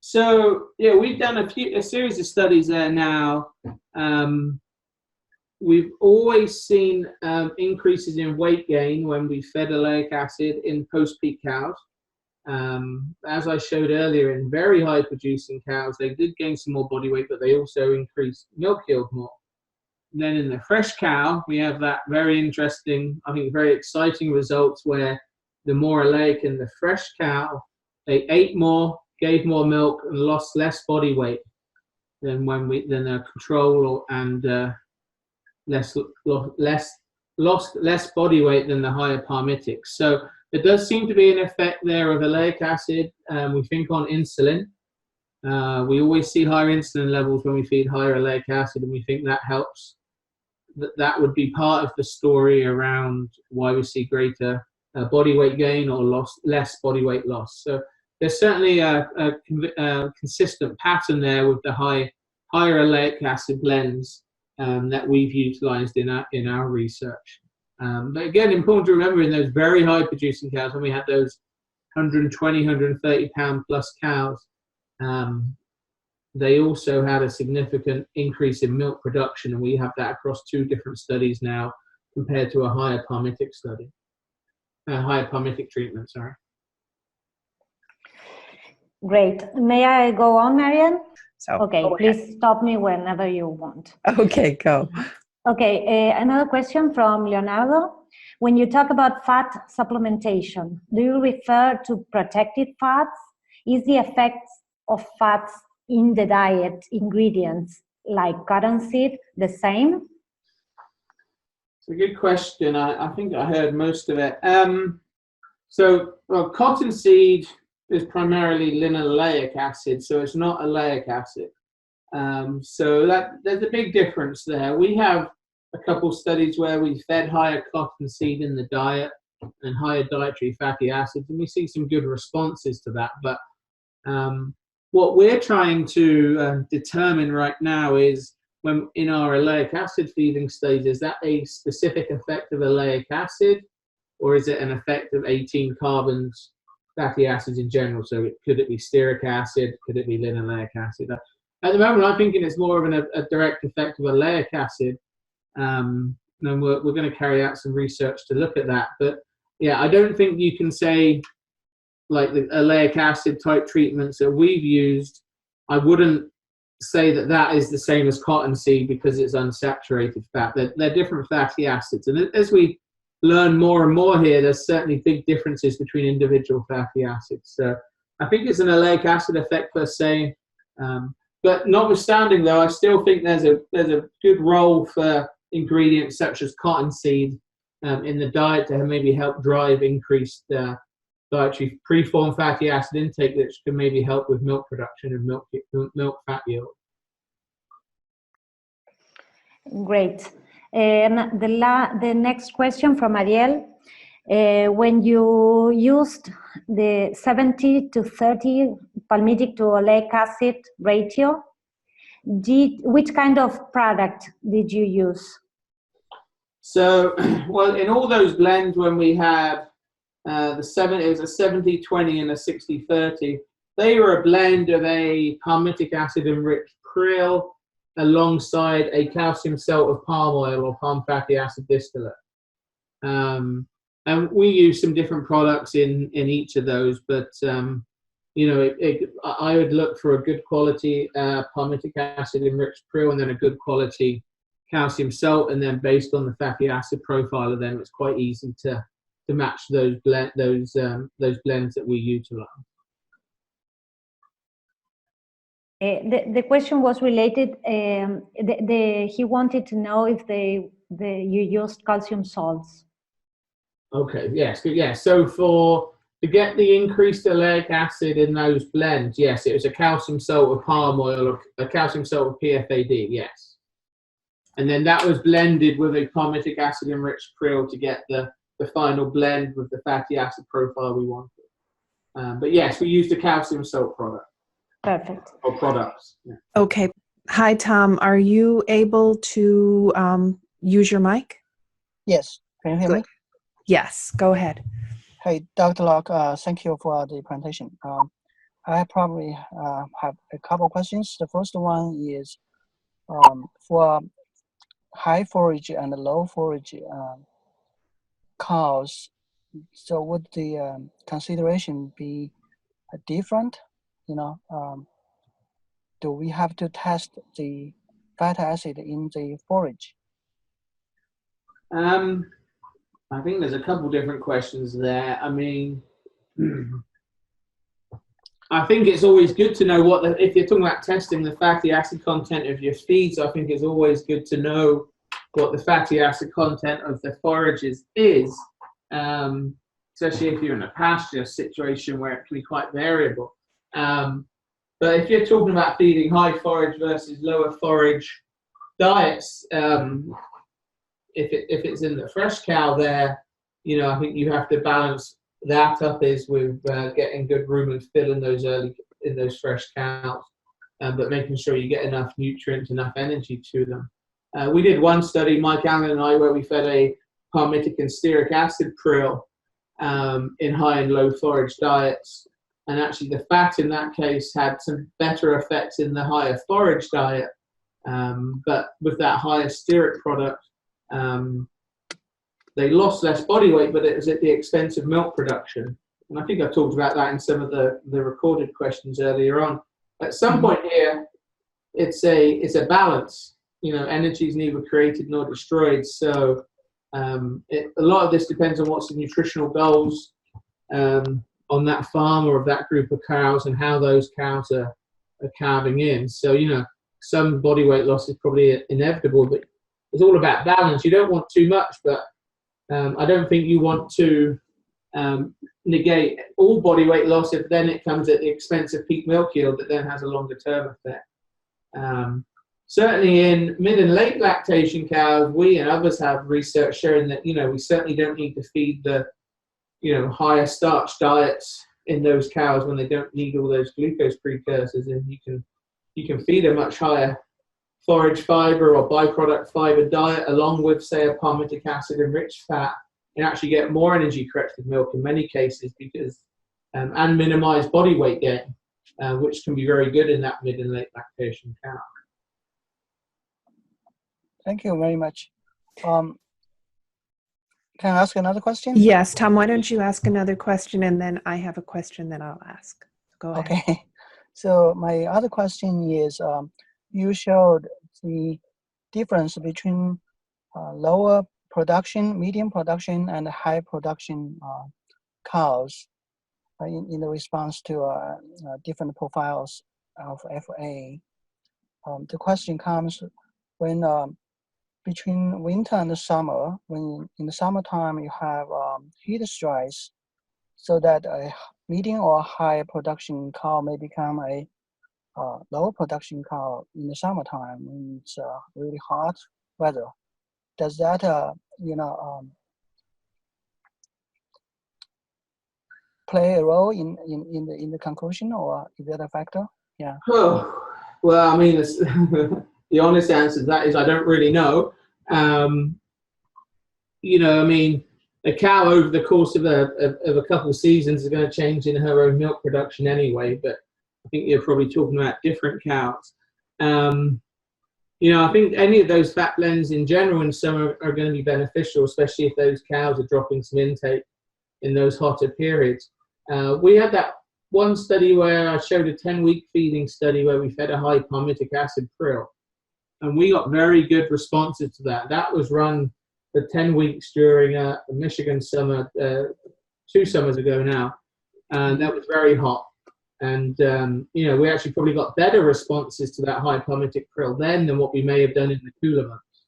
So yeah, we've done a series of studies there now. We've always seen increases in weight gain when we fed oleic acid in post-peak cows. As I showed earlier, in very high producing cows, they did gain some more body weight, but they also increased milk yield more. And then in the fresh cow, we have that very interesting, I think very exciting results where the more oleic in the fresh cow, they ate more, gave more milk, and lost less body weight than the control, and lost less body weight than the higher Palmitics. So there does seem to be an effect there of oleic acid. We think on insulin. We always see higher insulin levels when we feed higher oleic acid, and we think that helps. That would be part of the story around why we see greater body weight gain or less body weight loss. So there's certainly a consistent pattern there with the higher oleic acid blends that we've utilized in our research. But again, important to remember in those very high producing cows, when we had those 120, 130 pound plus cows, they also had a significant increase in milk production, and we have that across 2 different studies now compared to a higher Palmitic study, higher Palmitic treatment, sorry. Great. May I go on, Marianne? So, okay, please stop me whenever you want. Okay, go. Okay, another question from Leonardo. When you talk about fat supplementation, do you refer to protected fats? Is the effect of fats in the diet ingredients like cottonseed the same? It's a good question. I think I heard most of it. Well, cottonseed is primarily linoleic acid, so it's not oleic acid. So there's a big difference there. We have a couple studies where we fed higher cottonseed in the diet and higher dietary fatty acids, and we see some good responses to that. But what we're trying to determine right now is, when in our oleic acid feeding studies, is that a specific effect of oleic acid, or is it an effect of 18 carbons fatty acids in general? So could it be stearic acid? Could it be linoleic acid? At the moment, I'm thinking it's more of a direct effect of oleic acid. And we're going to carry out some research to look at that. But yeah, I don't think you can say, like the oleic acid type treatments that we've used, I wouldn't say that is the same as cottonseed because it's unsaturated fat. They're different fatty acids. And as we learn more and more here, there's certainly big differences between individual fatty acids. So I think it's an oleic acid effect per se. But notwithstanding, though, I still think there's a good role for ingredients such as cottonseed in the diet to maybe help drive increased dietary preformed fatty acid intake, which can maybe help with milk production and milk fat yield. Great. And the next question from Ariel. When you used the 70 to 30 palmitic to oleic acid ratio, which kind of product did you use? So, well, in all those blends, when we had it was a 70-20 and a 60-30, they were a blend of a palmitic acid enriched krill alongside a calcium salt of palm oil or palm fatty acid distillate. And we use some different products in each of those, but you know, I would look for a good quality palmitic acid enriched krill, and then a good quality calcium salt, and then based on the fatty acid profile of them, it's quite easy to match those blends that we utilize. The question was related. He wanted to know if you used calcium salts. Okay. Yes. Yeah. So to get the increased oleic acid in those blends, yes, it was a calcium salt of palm oil or a calcium salt of PFAD. Yes. And then that was blended with a palmitic acid enriched krill to get the final blend with the fatty acid profile we wanted. But yes, we used a calcium salt product. Perfect. Or products. Yeah. Okay. Hi, Tom. Are you able to use your mic? Yes. Can you hear me? Yes, go ahead. Hey, Dr. Locke, thank you for the presentation. I probably have a couple questions. The first one is for high forage and low forage cows, so would the consideration be different? You know, do we have to test the fatty acid in the forage? I think there's a couple different questions there. I mean, I think it's always good to know if you're talking about testing the fatty acid content of your feeds, I think it's always good to know what the fatty acid content of the forages is, especially if you're in a pasture situation where it can be quite variable. But if you're talking about feeding high forage versus lower forage diets, if it's in the fresh cow there, you know, I think you have to balance that up with getting good room and fill in those fresh cows, but making sure you get enough nutrients, enough energy to them. We did one study, Mike Allen and I, where we fed a palmitic and stearic acid prill in high and low forage diets, and actually the fat in that case had some better effects in the higher forage diet, but with that higher stearic product, they lost less body weight, but it was at the expense of milk production. And I think I talked about that in some of the recorded questions earlier on. At some point here, it's a balance. You know, energy is neither created nor destroyed. So a lot of this depends on what's the nutritional goals on that farm or of that group of cows and how those cows are calving in. So, you know, some body weight loss is probably inevitable, but it's all about balance. You don't want too much, but I don't think you want to negate all body weight loss if then it comes at the expense of peak milk yield that then has a longer term effect. Certainly in mid and late lactation cows, we and others have research showing that, you know, we certainly don't need to feed the, you know, higher starch diets in those cows when they don't need all those glucose precursors, and you can feed a much higher forage fiber or byproduct fiber diet along with, say, a palmitic acid enriched fat, and actually get more energy corrected milk in many cases, because and minimize body weight gain, which can be very good in that mid and late lactation cow. Thank you very much. Can I ask another question? Yes, Tom, why don't you ask another question, and then I have a question that I'll ask. Go ahead. Okay. So my other question is, you showed the difference between lower production, medium production, and high production cows in the response to different profiles of FA. The question comes when between winter and the summer, when in the summertime you have heat stress, so that a medium or high production cow may become a low production cow in the summertime when it's really hot weather. Does that, play a role in the conclusion, or is that a factor? Yeah. Oh, well, I mean, the honest answer to that is I don't really know. You know, I mean, a cow over the course of a couple of seasons is going to change in her own milk production anyway, but I think you're probably talking about different cows. You know, I think any of those fat blends in general in summer are going to be beneficial, especially if those cows are dropping some intake in those hotter periods. We had that one study where I showed a 10-week feeding study where we fed a high palmitic acid prill, and we got very good responses to that. That was run for 10 weeks during a Michigan summer, 2 summers ago now, and that was very hot. And, you know, we actually probably got better responses to that high palmitic prill then than what we may have done in the cooler months.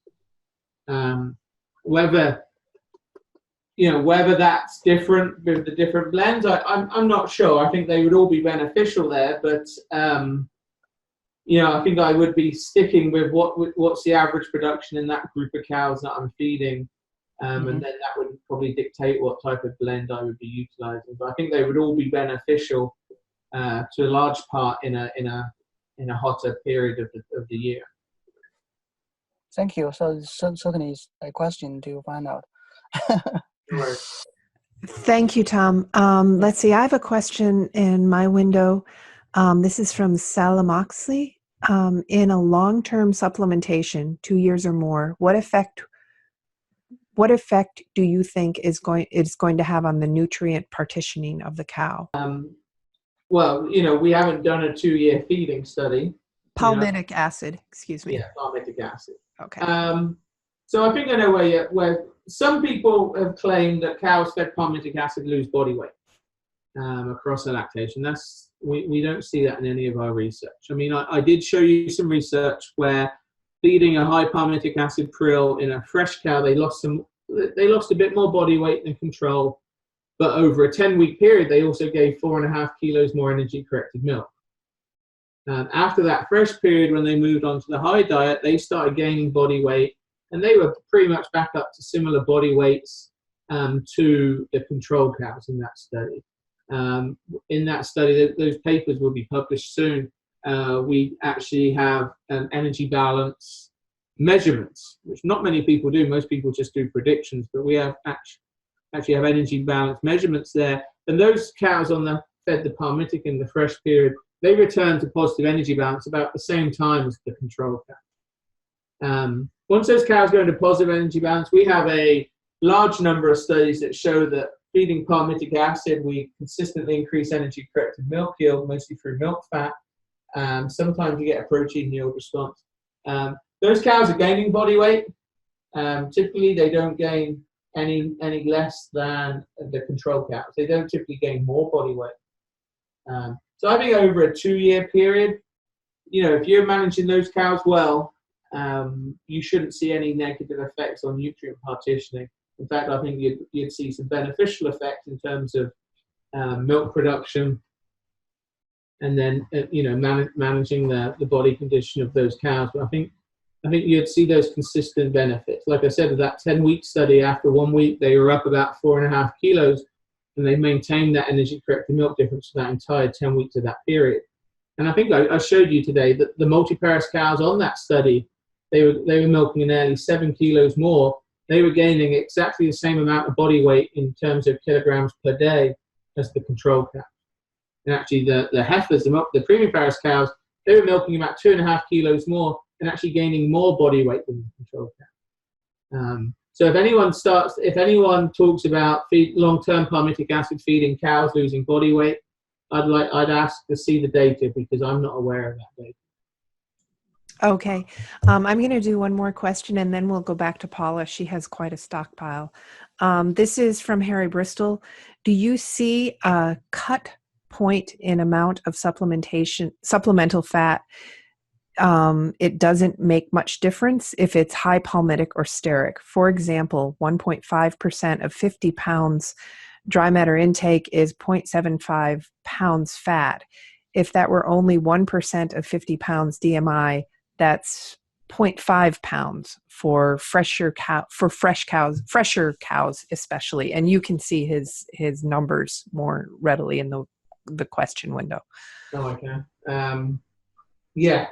Whether that's different with the different blends, I'm not sure. I think they would all be beneficial there, but, you know, I think I would be sticking with what's the average production in that group of cows that I'm feeding, and then that would probably dictate what type of blend I would be utilizing. But I think they would all be beneficial to a large part in a hotter period of the year. Thank you. So certainly is a question to find out. No worries. Thank you, Tom. Let's see, I have a question in my window. This is from Salah Moxley. In a long-term supplementation, 2 years or more, what effect do you think it's going to have on the nutrient partitioning of the cow? Well, you know, we haven't done a 2-year feeding study. Palmitic acid, excuse me. Yeah, palmitic acid. Okay. So I think I know where some people have claimed that cows fed palmitic acid lose body weight across a lactation. We don't see that in any of our research. I mean, I did show you some research where feeding a high palmitic acid prill in a fresh cow, they lost a bit more body weight than control. But over a 10-week period, they also gave 4.5 kilos more energy-corrected milk. After that fresh period, when they moved on to the high diet, they started gaining body weight, and they were pretty much back up to similar body weights to the control cows in that study. In that study, those papers will be published soon. We actually have energy balance measurements, which not many people do. Most people just do predictions, but we have actually have energy balance measurements there. And those cows fed the palmitic in the fresh period, they return to positive energy balance about the same time as the control cow. Once those cows go into positive energy balance, we have a large number of studies that show that feeding palmitic acid, we consistently increase energy-corrected milk yield, mostly through milk fat. Sometimes you get a protein yield response. Those cows are gaining body weight. Typically, they don't gain any less than the control cows. They don't typically gain more body weight. So I think over a 2-year period, you know, if you're managing those cows well, you shouldn't see any negative effects on nutrient partitioning. In fact, I think you'd see some beneficial effects in terms of milk production, and then you know, managing the body condition of those cows. But I think you'd see those consistent benefits. Like I said, with that 10-week study, after 1 week, they were up about 4.5 kilos, and they maintained that energy-corrected milk difference for that entire 10 weeks of that period. And I think I showed you today that the multiparous cows on that study, they were milking nearly 7 kilos more. They were gaining exactly the same amount of body weight in terms of kilograms per day as the control cow. And actually, the heifers, the premium parous cows, they were milking about 2.5 kilos more and actually gaining more body weight than the control cow. So if anyone talks about long-term palmitic acid feeding cows losing body weight, I'd ask to see the data, because I'm not aware of that data. Okay. I'm going to do one more question, and then we'll go back to Paula. She has quite a stockpile. This is from Harry Bristol. Do you see a cut point in amount of supplemental fat? It doesn't make much difference if it's high palmitic or stearic. For example, 1.5% of 50 pounds dry matter intake is 0.75 pounds fat. If that were only 1% of 50 pounds DMI, that's 0.5 pounds for fresher cows especially. And you can see his numbers more readily in the question window. Oh, okay. Yeah.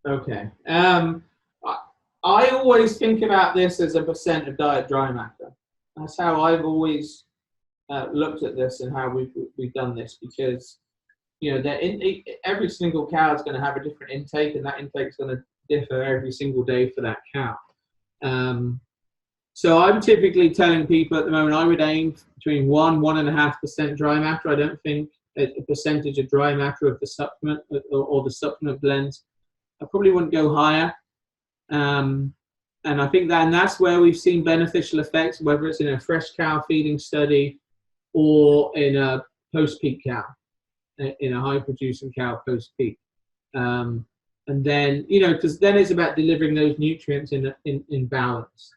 Okay. I always think about this as a percent of diet dry matter. That's how I've always looked at this and how we've done this, because you know every single cow is going to have a different intake, and that intake is going to differ every single day for that cow. So I'm typically telling people at the moment I would aim between 1.5% dry matter. I don't think a percentage of dry matter of the supplement or the supplement blends. I probably wouldn't go higher. And I think that's where we've seen beneficial effects, whether it's in a fresh cow feeding study or in a post-peak cow, in a high-producing cow post-peak. And then, you know, because then it's about delivering those nutrients in balance.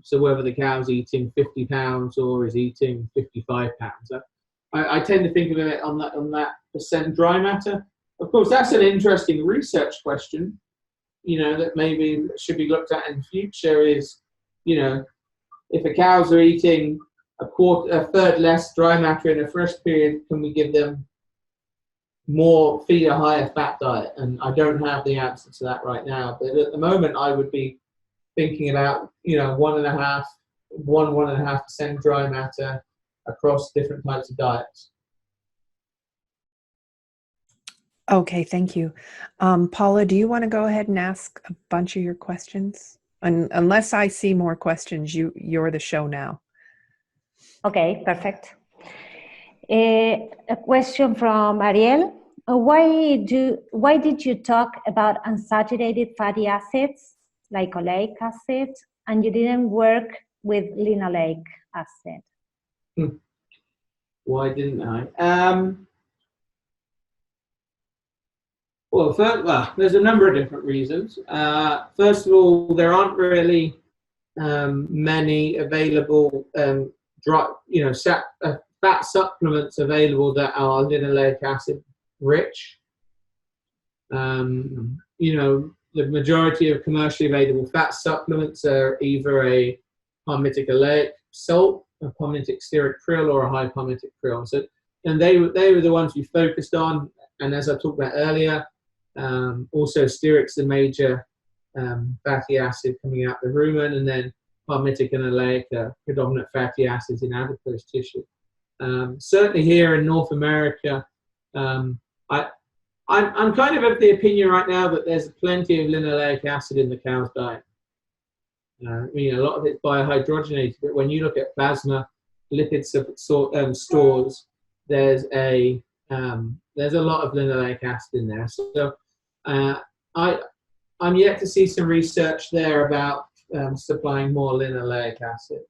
So whether the cow's eating 50 pounds or is eating 55 pounds. I tend to think of it on that percent dry matter. Of course, that's an interesting research question, you know, that maybe should be looked at in the future is, you know, if the cows are eating a third less dry matter in a fresh period, can we give them feed a higher fat diet? And I don't have the answer to that right now. But at the moment, I would be thinking about, you know, 1.5 1.5% dry matter across different types of diets. Okay, thank you. Paula, do you want to go ahead and ask a bunch of your questions? Unless I see more questions, you're the show now. Okay, perfect. A question from Ariel. Why did you talk about unsaturated fatty acids like oleic acid, and you didn't work with linoleic acid? Why didn't I? Well, there's a number of different reasons. First of all, there aren't really many available fat supplements available that are linoleic acid rich. The majority of commercially available fat supplements are either a palmitic oleic salt, a palmitic stearic krill, or a high palmitic krill. So, and they were the ones we focused on. And as I talked about earlier, also stearic's the major fatty acid coming out the rumen, and then palmitic and oleic are predominant fatty acids in adipose tissue. Certainly here in North America, I'm kind of the opinion right now that there's plenty of linoleic acid in the cow's diet. A lot of it's biohydrogenated, but when you look at plasma lipid stores, there's a lot of linoleic acid in there. So I'm yet to see some research there about supplying more linoleic acid.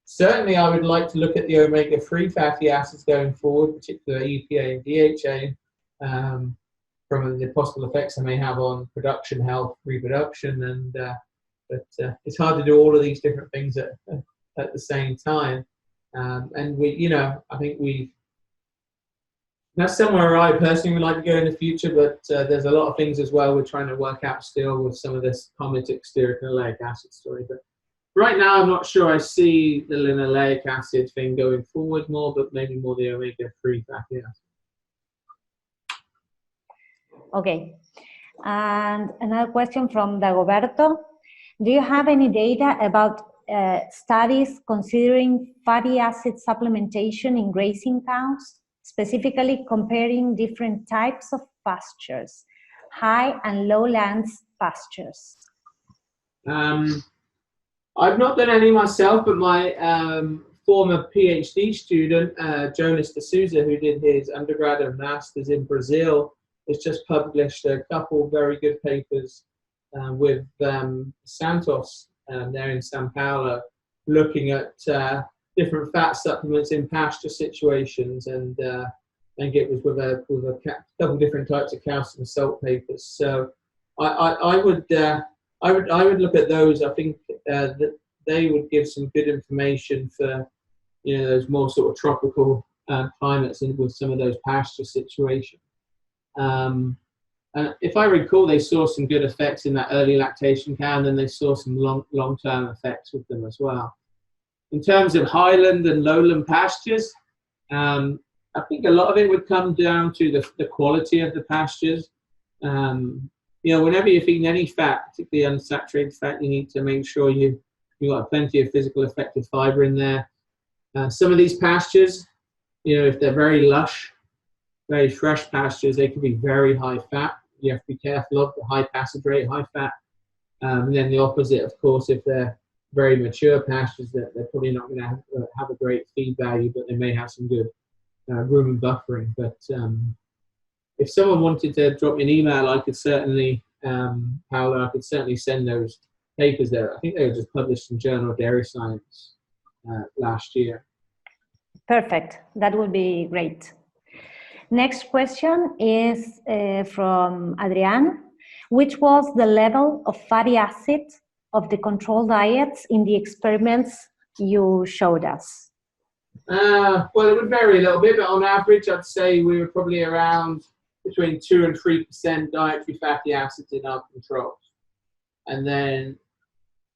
Certainly, I would like to look at the omega-3 fatty acids going forward, particularly EPA and DHA, from the possible effects they may have on production, health, reproduction, but it's hard to do all of these different things at the same time. And I think that's somewhere I personally would like to go in the future, but there's a lot of things as well we're trying to work out still with some of this palmitic, stearic, and oleic acid story. But right now, I'm not sure I see the linoleic acid thing going forward more, but maybe more the omega-3 fatty acid. Okay. And another question from Dagoberto. Do you have any data about studies considering fatty acid supplementation in grazing cows, specifically comparing different types of pastures, high and lowland pastures? I've not done any myself, but my former PhD student, Jonas D'Souza, who did his undergrad and master's in Brazil, has just published a couple very good papers with Santos there in São Paulo, looking at different fat supplements in pasture situations, and it was with a couple different types of calcium salt papers. So I would look at those. I think that they would give some good information for those more sort of tropical climates and with some of those pasture situations. And if I recall, they saw some good effects in that early lactation cow, and then they saw some long-term effects with them as well. In terms of highland and lowland pastures, I think a lot of it would come down to the quality of the pastures. Whenever you're feeding any fat, particularly unsaturated fat, you need to make sure you've got plenty of physical effective fiber in there. Some of these pastures, if they're very lush, very fresh pastures, they can be very high fat. You have to be careful of the high passage rate, high fat. And then the opposite, of course, if they're very mature pastures, that they're probably not going to have a great feed value, but they may have some good rumen buffering. But if someone wanted to drop me an email, I could certainly, Paolo, I could certainly send those papers there. I think they were just published in Journal of Dairy Science last year. Perfect. That would be great. Next question is from Adrian. Which was the level of fatty acid of the control diets in the experiments you showed us? Well, it would vary a little bit, but on average, I'd say we were probably around between 2 and 3% dietary fatty acids in our controls. And then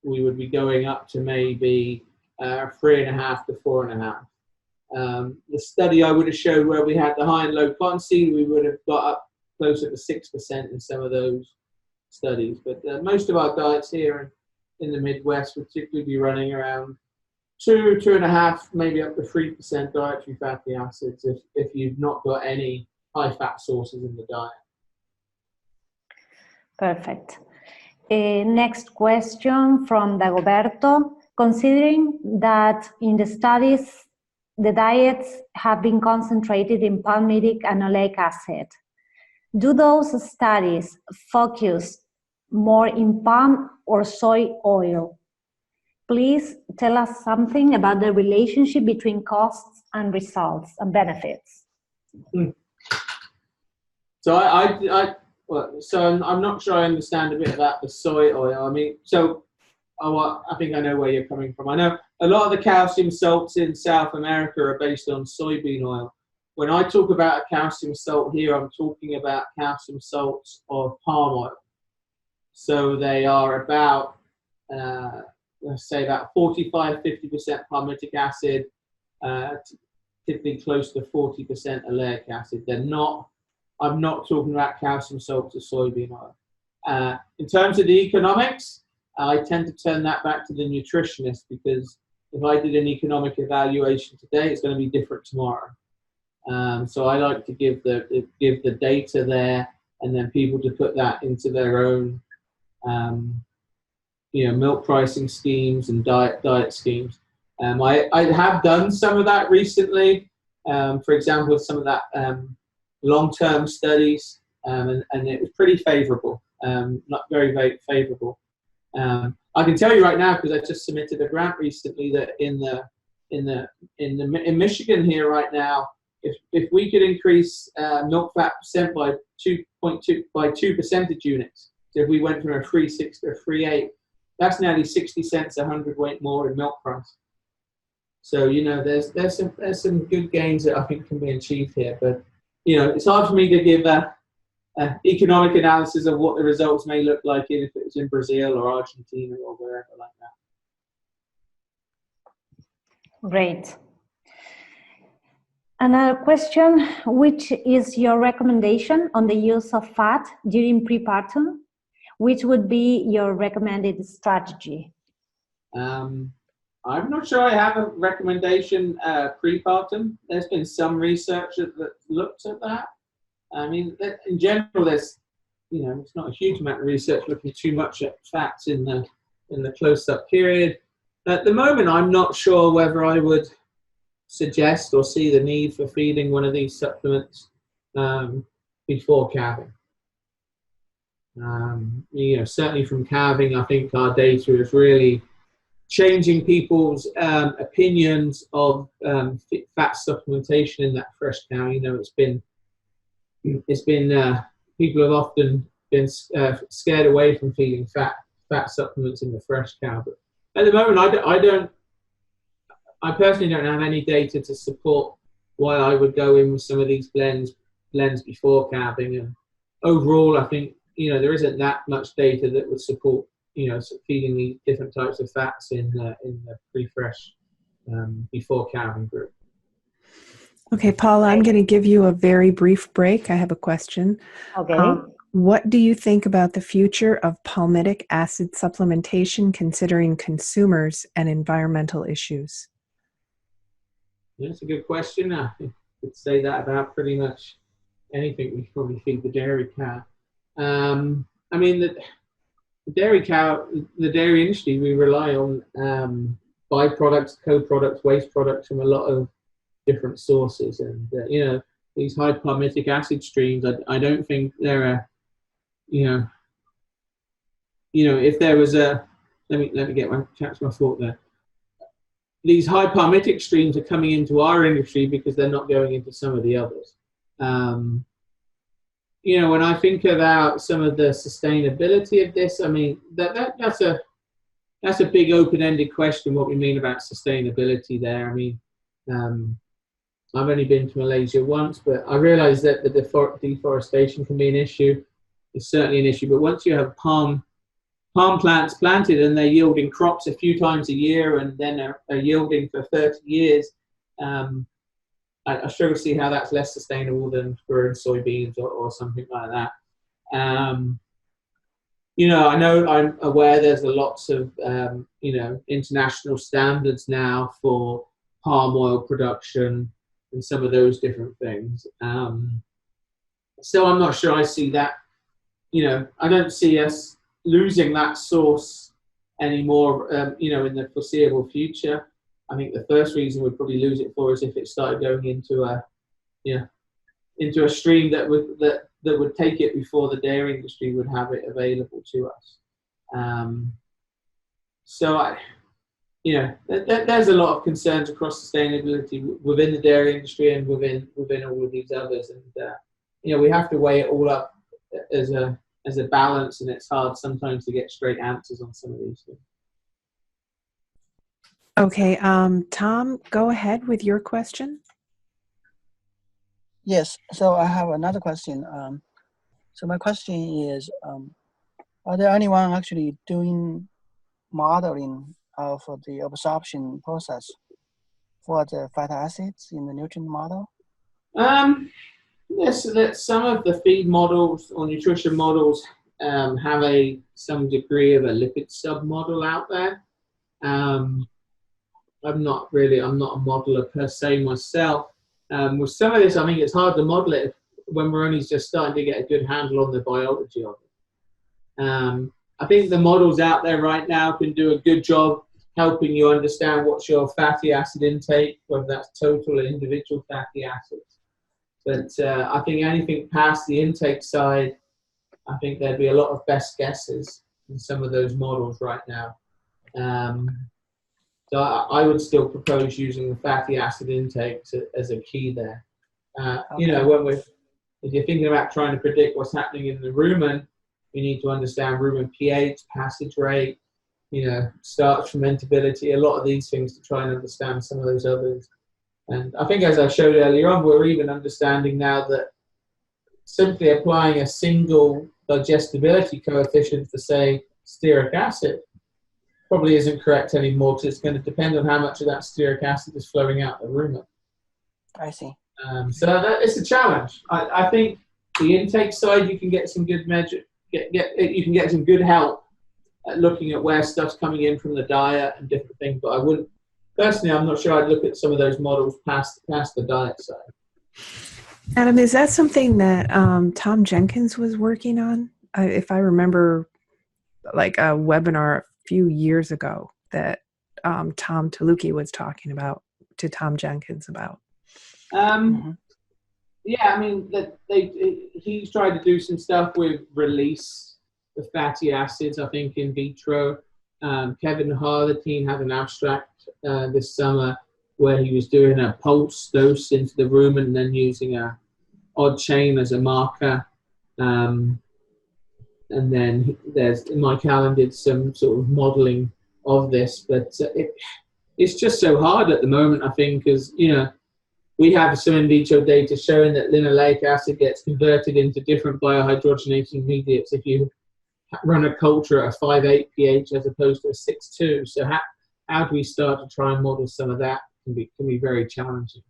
we would be going up to maybe 3.5 to 4.5. The study I would have showed where we had the high and low cottonseed, we would have got up closer to 6% in some of those studies. But most of our diets here in the Midwest would typically be running around 2.5, maybe up to 3% dietary fatty acids if you've not got any high fat sources in the diet. Perfect. Next question from Dagoberto. Considering that in the studies, the diets have been concentrated in palmitic and oleic acid, do those studies focus more in palm or soy oil? Please tell us something about the relationship between costs and results and benefits. So I'm not sure I understand a bit about the soy oil. I mean, I think I know where you're coming from. I know a lot of the calcium salts in South America are based on soybean oil. When I talk about a calcium salt here, I'm talking about calcium salts of palm oil. So they are about, let's say about 45–50% palmitic acid, typically close to 40% oleic acid. I'm not talking about calcium salts of soybean oil. In terms of the economics, I tend to turn that back to the nutritionist, because if I did an economic evaluation today, it's going to be different tomorrow. So I like to give the data there, and then people to put that into their own, milk pricing schemes and diet schemes. I have done some of that recently. For example, some of that long-term studies, and it was pretty favorable, not very, very favorable. I can tell you right now, because I just submitted a grant recently, that in Michigan here right now, if we could increase milk fat percent by 2 percentage units, so if we went from a 3.6 to a 3.8, that's nearly 60 cents a hundredweight more in milk price. So there's some good gains that I think can be achieved here, but it's hard for me to give economic analysis of what the results may look like if it was in Brazil or Argentina or wherever like that. Great. Another question, which is your recommendation on the use of fat during prepartum? Which would be your recommended strategy? I'm not sure I have a recommendation prepartum. There's been some research that looked at that. I mean, in general, there's, it's not a huge amount of research looking too much at fats in the close-up period. At the moment, I'm not sure whether I would suggest or see the need for feeding one of these supplements before calving. Certainly from calving, I think our data is really changing people's opinions of fat supplementation in that fresh cow. It's been people have often been scared away from feeding fat supplements in the fresh cow. But at the moment, I personally don't have any data to support why I would go in with some of these blends before calving. And overall, I think there isn't that much data that would support feeding these different types of fats in the pre-fresh before calving group. Okay, Paula, I'm going to give you a very brief break. I have a question. Okay. What do you think about the future of palmitic acid supplementation, considering consumers and environmental issues? That's a good question. I could say that about pretty much anything we probably feed the dairy cow. I mean, the dairy industry, we rely on byproducts, co-products, waste products from a lot of different sources, and these high palmitic acid streams, I don't think there are, if there was a, let me catch my thought there. These high palmitic streams are coming into our industry because they're not going into some of the others. When I think about some of the sustainability of this, I mean, that's a big open-ended question, what we mean about sustainability there. I mean, I've only been to Malaysia once, but I realize that the deforestation can be an issue. It's certainly an issue, but once you have palm plants planted and they're yielding crops a few times a year and then are yielding for 30 years, I struggle to see how that's less sustainable than growing soybeans or something like that. you know, I'm aware there's lots of, you know, international standards now for palm oil production and some of those different things. So I'm not sure I see that, you know, I don't see us losing that source anymore, you know, in the foreseeable future. I think the first reason we'd probably lose it for is if it started going into a, you know, into a stream that would take it before the dairy industry would have it available to us. So you know, there's a lot of concerns across sustainability within the dairy industry and within all of these others, and you know, we have to weigh it all up as a balance, and it's hard sometimes to get straight answers on some of these things. Okay, Tom, go ahead with your question. Yes, so I have another question. So my question is, are there anyone actually doing modeling of the absorption process for the fatty acids in the nutrient model? Yes, that some of the feed models or nutrition models have some degree of a lipid submodel out there. I'm not a modeler per se myself. With some of this, I think it's hard to model it when we're only just starting to get a good handle on the biology of it. I think the models out there right now can do a good job helping you understand what's your fatty acid intake, whether that's total or individual fatty acids. But I think anything past the intake side, I think there'd be a lot of best guesses in some of those models right now. So I would still propose using the fatty acid intake as a key there. Okay. You know, if you're thinking about trying to predict what's happening in the rumen, you need to understand rumen pH, passage rate, you know, starch fermentability, a lot of these things to try and understand some of those others. And I think, as I showed earlier on, we're even understanding now that simply applying a single digestibility coefficient for, say, stearic acid probably isn't correct anymore, because it's going to depend on how much of that stearic acid is flowing out the rumen. I see. So that it's a challenge. I think the intake side, you can get some good measure, you can get some good help at looking at where stuff's coming in from the diet and different things. But I wouldn't personally. I'm not sure I'd look at some of those models past the diet side. Adam, is that something that Tom Jenkins was working on? If I remember, like a webinar a few years ago that Tom Taluki was talking about to Tom Jenkins about. Yeah, I mean, he's tried to do some stuff with release of fatty acids, I think, in vitro. Kevin Ha, the team, had an abstract this summer where he was doing a pulse dose into the rumen and then using a odd chain as a marker. And then Mike Allen did some sort of modeling of this, but it's just so hard at the moment, I think, because, you know, we have some in vitro data showing that linoleic acid gets converted into different biohydrogenating mediates if you run a culture at a 5.8 pH as opposed to a 6.2. So how do we start to try and model some of that? Can be very challenging.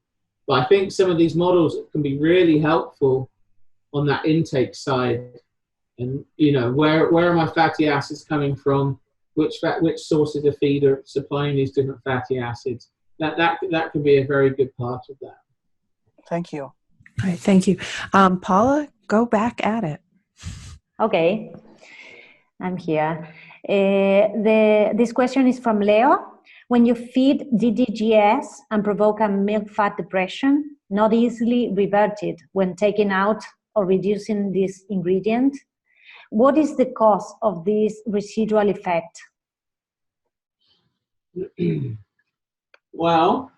But I think some of these models can be really helpful on that intake side. And, you know, where are my fatty acids coming from? Which sources of feed are supplying these different fatty acids? That can be a very good part of that. Thank you. All right, thank you. Paula, go back at it. Okay, I'm here. This question is from Leo. When you feed Ddgs and provoke a milk fat depression, not easily reverted when taking out or reducing this ingredient, what is the cause of this residual effect? Well,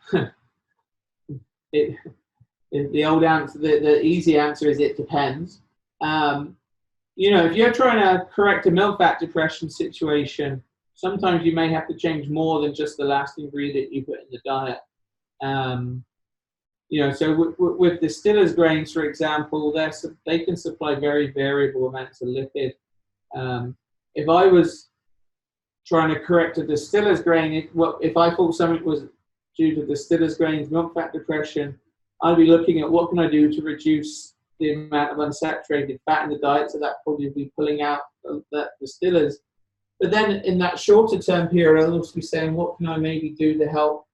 the old answer, the easy answer is it depends. You know, if you're trying to correct a milk fat depression situation, sometimes you may have to change more than just the last ingredient you put in the diet. You know, so with distillers grains, for example, they can supply very variable amounts of lipid. If I was trying to correct a distiller's grain, if I thought something was due to distiller's grains milk fat depression, I'd be looking at what can I do to reduce the amount of unsaturated fat in the diet, so that probably be pulling out that distillers. But then in that shorter term period, I'll also be saying, what can I maybe do to help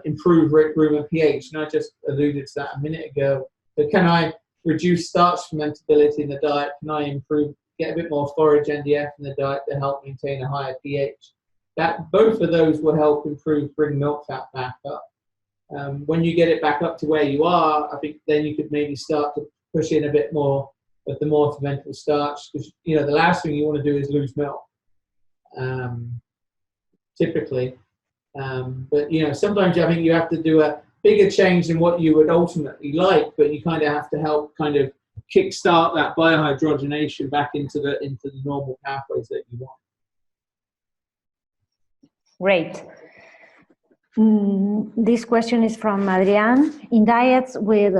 improve rumen pH? And I just alluded to that a minute ago. So can I reduce starch fermentability in the diet? Can I get a bit more forage NDF in the diet to help maintain a higher pH? Both of those will help bring milk fat back up. When you get it back up to where you are, I think then you could maybe start to push in a bit more of the more fermentable starch, because the last thing you want to do is lose milk, typically. But sometimes I think you have to do a bigger change than what you would ultimately like, but you kind of have to help kind of kickstart that biohydrogenation back into the normal pathways that you want. Great. This question is from Adrian. In diets with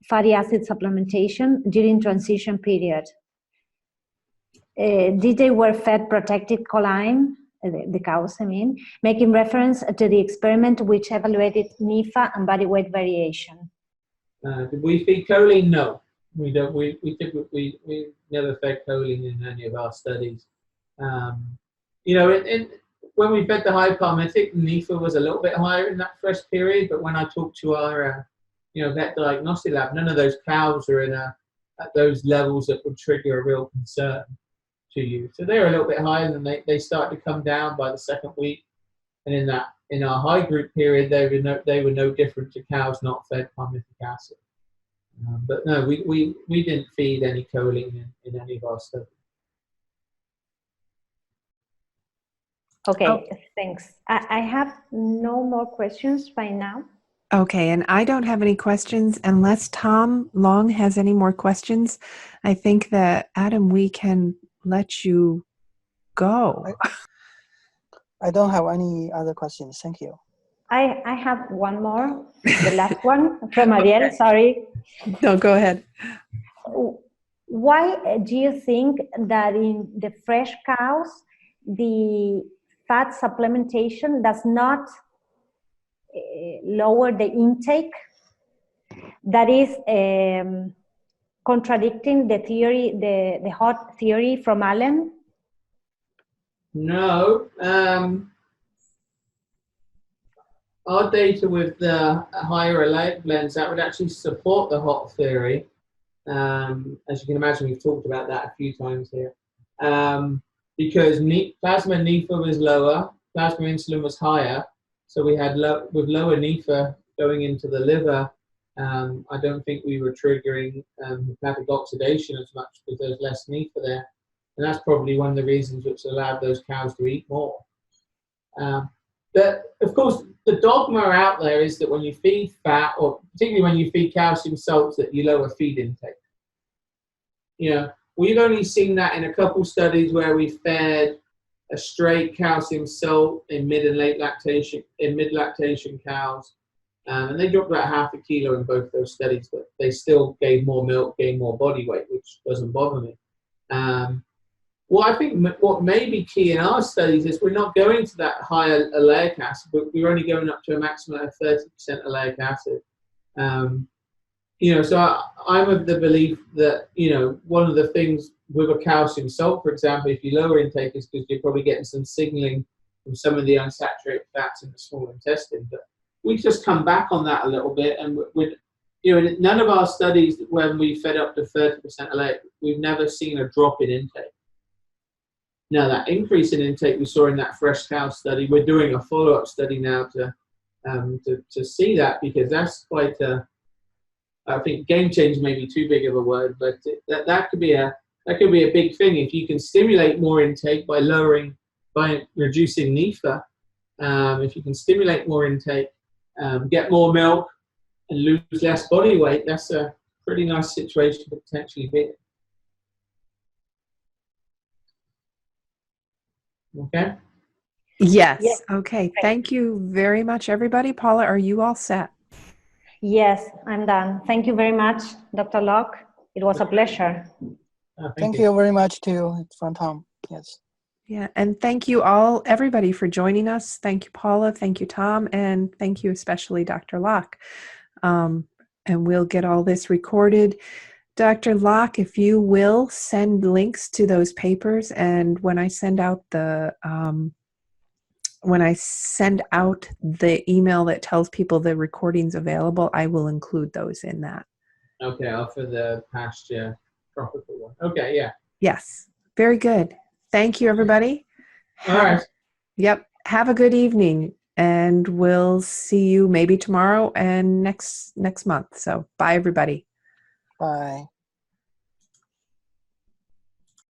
fatty acid supplementation during transition period, did they were fed protected choline, the cows I mean, making reference to the experiment which evaluated NIFA and body weight variation? Did we feed choline? No, we don't. We typically never fed choline in any of our studies. When we fed the high Palmitic, NIFA was a little bit higher in that first period, but when I talked to our vet diagnostic lab, none of those cows are at those levels that would trigger a real concern to you. So they're a little bit higher, and then they start to come down by the second week. And in our high group period, they were no different to cows not fed palmitic acid. But no, we didn't feed any choline in any of our studies. Okay, thanks. I have no more questions by now. Okay, and I don't have any questions unless Tom Long has any more questions. I think that, Adam, we can let you go. I don't have any other questions. Thank you. I have one more, the last one from Ariel, sorry. No, go ahead. Why do you think that in the fresh cows, the fat supplementation does not lower the intake? That is contradicting the theory, the hot theory from Allen? No. Our data with the higher oleic blends, that would actually support the hot theory. As you can imagine, we've talked about that a few times here. Because plasma NIFA was lower, plasma insulin was higher, so we had with lower NIFA going into the liver, I don't think we were triggering hepatic oxidation as much because there's less NIFA there. And that's probably one of the reasons which allowed those cows to eat more. But of course, the dogma out there is that when you feed fat, or particularly when you feed calcium salts, that you lower feed intake. We've only seen that in a couple studies where we fed a straight calcium salt in mid and late lactation, in mid lactation cows, and they dropped about half a kilo in both those studies, but they still gave more milk, gained more body weight, which doesn't bother me. Well, I think what may be key in our studies is we're not going to that higher oleic acid, but we're only going up to a maximum of 30% oleic acid. So I'm of the belief that, one of the things with a calcium salt, for example, if you lower intake, is because you're probably getting some signaling from some of the unsaturated fats in the small intestine. But we just come back on that a little bit, and in none of our studies when we fed up to 30% oleic, we've never seen a drop in intake. Now, that increase in intake we saw in that fresh cow study, we're doing a follow-up study now to see that, because that's quite a, I think game change may be too big of a word, but that could be a big thing. If you can stimulate more intake by reducing NIFA, if you can stimulate more intake, get more milk, and lose less body weight, that's a pretty nice situation to potentially be in. Okay? Yes. Yes. Okay. Thank you very much, everybody. Paula, are you all set? Yes, I'm done. Thank you very much, Dr. Locke. It was a pleasure. Thank you very much too, from Tom. Yes. Yeah, and thank you all, everybody, for joining us. Thank you, Paula. Thank you, Tom. And thank you especially, Dr. Locke. And we'll get all this recorded. Dr. Locke, if you will send links to those papers, and when I send out the email that tells people the recording's available, I will include those in that. Okay, for the pasture tropical one. Okay, yeah. Yes, very good. Thank you, everybody. All right. Yep. Have a good evening, and we'll see you maybe tomorrow and next month. So bye, everybody. Bye.